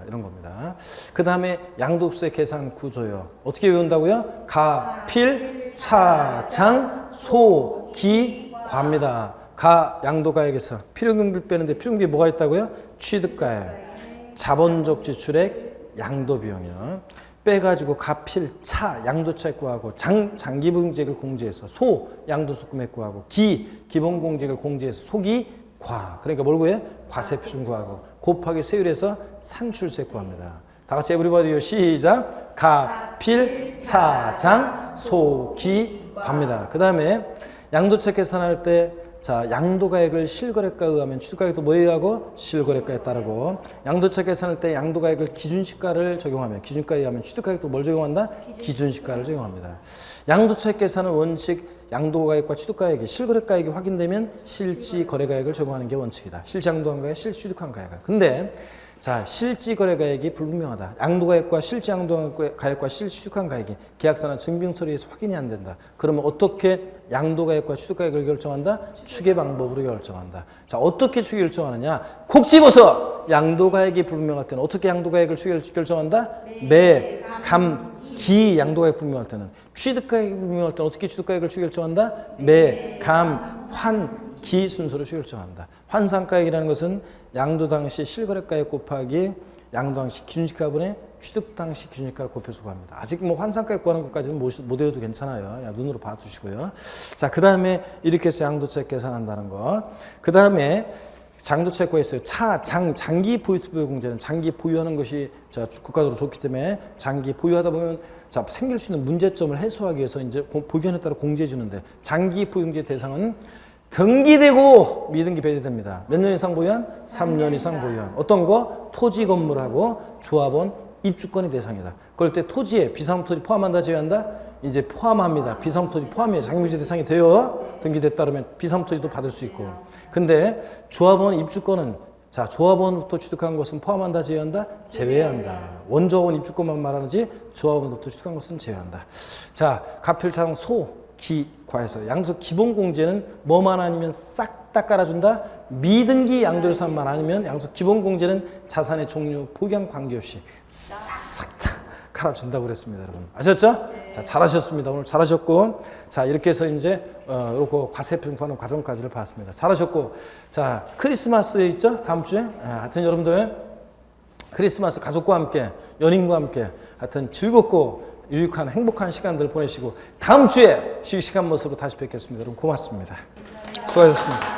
이런 겁니다. 그 다음에 양도세 계산 구조요. 어떻게 외운다고요? 가, 필, 차, 장, 소, 기, 과입니다. 가, 양도가액에서 필요금비 빼는데 필요금비에 뭐가 있다고요? 취득가액, 자본적 지출액, 양도비용이요. 빼가지고 가필, 차, 양도차액 구하고 장기분쟁을 공제해서 소, 양도소 금액 구하고 기본공제를 공제해서 소기, 과. 그러니까 뭘 구해? 과세표준 구하고 곱하기 세율에서 산출세 구합니다. 다 같이 에브리바디요. 시작. 가필, 차, 장, 소, 기, 과입니다. 그 다음에 양도차 계산할 때 자, 양도가액을 실거래가에 의하면 취득가액도 뭐에 의하고? 실거래가에 따르고 양도책 계산할 때 양도가액을 기준시가를 적용하면 기준가에 의하면 취득가액도 뭘 적용한다? 기준시가를 적용합니다. 양도책 계산은 원칙 양도가액과 취득가액이 실거래가액이 확인되면 실지거래가액을 적용하는 게 원칙이다. 실지양도한 가액, 실취득한 가액을. 근데 자, 실지거래가액이 불분명하다. 양도가액과 실지양도가액과 실취득한 가액이 계약서나 증빙서류에서 확인이 안 된다. 그러면 어떻게 양도가액과 취득가액을 결정한다? 추계 방법으로 결정한다. 자, 어떻게 추계 결정하느냐? 콕 집어서 양도가액이 불분명할 때는 어떻게 양도가액을 추계 결정한다? 매, 감, 기 양도가액 불분명할 때는 취득가액이 불분명할 때는 어떻게 취득가액을 추계 결정한다? 매, 감, 환, 기 순서로 추계 결정한다. 환상가액이라는 것은 양도 당시 실거래가액 곱하기 양도 당시 기준시가분의 취득 당시 기준시가를 곱해서 구합니다. 아직 뭐 환상가액 구하는 것까지는 못 외워도 괜찮아요. 눈으로 봐두시고요. 자, 그 다음에 이렇게 해서 양도책 계산한다는 거. 그 다음에 장도책 구했어요. 장기 보유 공제는 장기 보유하는 것이 자, 국가적으로 좋기 때문에 장기 보유하다 보면 자, 생길 수 있는 문제점을 해소하기 위해서 이제 보유한에 따라 공제해 주는데 장기 보유 공제 대상은 등기되고 미등기 배제됩니다. 몇 년 이상 보유한? 3년 이상 보유한. 어떤 거? 토지 건물하고 조합원 입주권의 대상이다. 그럴 때 토지에 비상토지 포함한다 제외한다? 이제 포함합니다. 비상토지 포함이에요. 장기보유 대상이 되어 등기됐다 그러면 비상토지도 받을 수 있고. 근데 조합원 입주권은 자, 조합원부터 취득한 것은 포함한다 제외한다? 제외한다. 원조합원 입주권만 말하는지 조합원부터 취득한 것은 제외한다. 자, 가필차량 소 기 과에서 양도 기본 공제는 뭐만 아니면 싹 다 깔아준다. 미등기 양도유산만 아니면 양도 기본 공제는 자산의 종류 포기함 관계없이 싹 다 깔아준다고 그랬습니다, 여러분. 아셨죠? 네. 자, 잘하셨습니다. 오늘 잘하셨고, 자 이렇게 해서 이제 요거 과세평가하는 과정까지를 봤습니다. 잘하셨고, 자 크리스마스 있죠? 다음 주에. 하여튼 여러분들 크리스마스 가족과 함께 연인과 함께 하여튼 즐겁고. 유익한 행복한 시간들 보내시고 다음 주에 씩씩한 모습으로 다시 뵙겠습니다. 여러분 고맙습니다. 수고하셨습니다.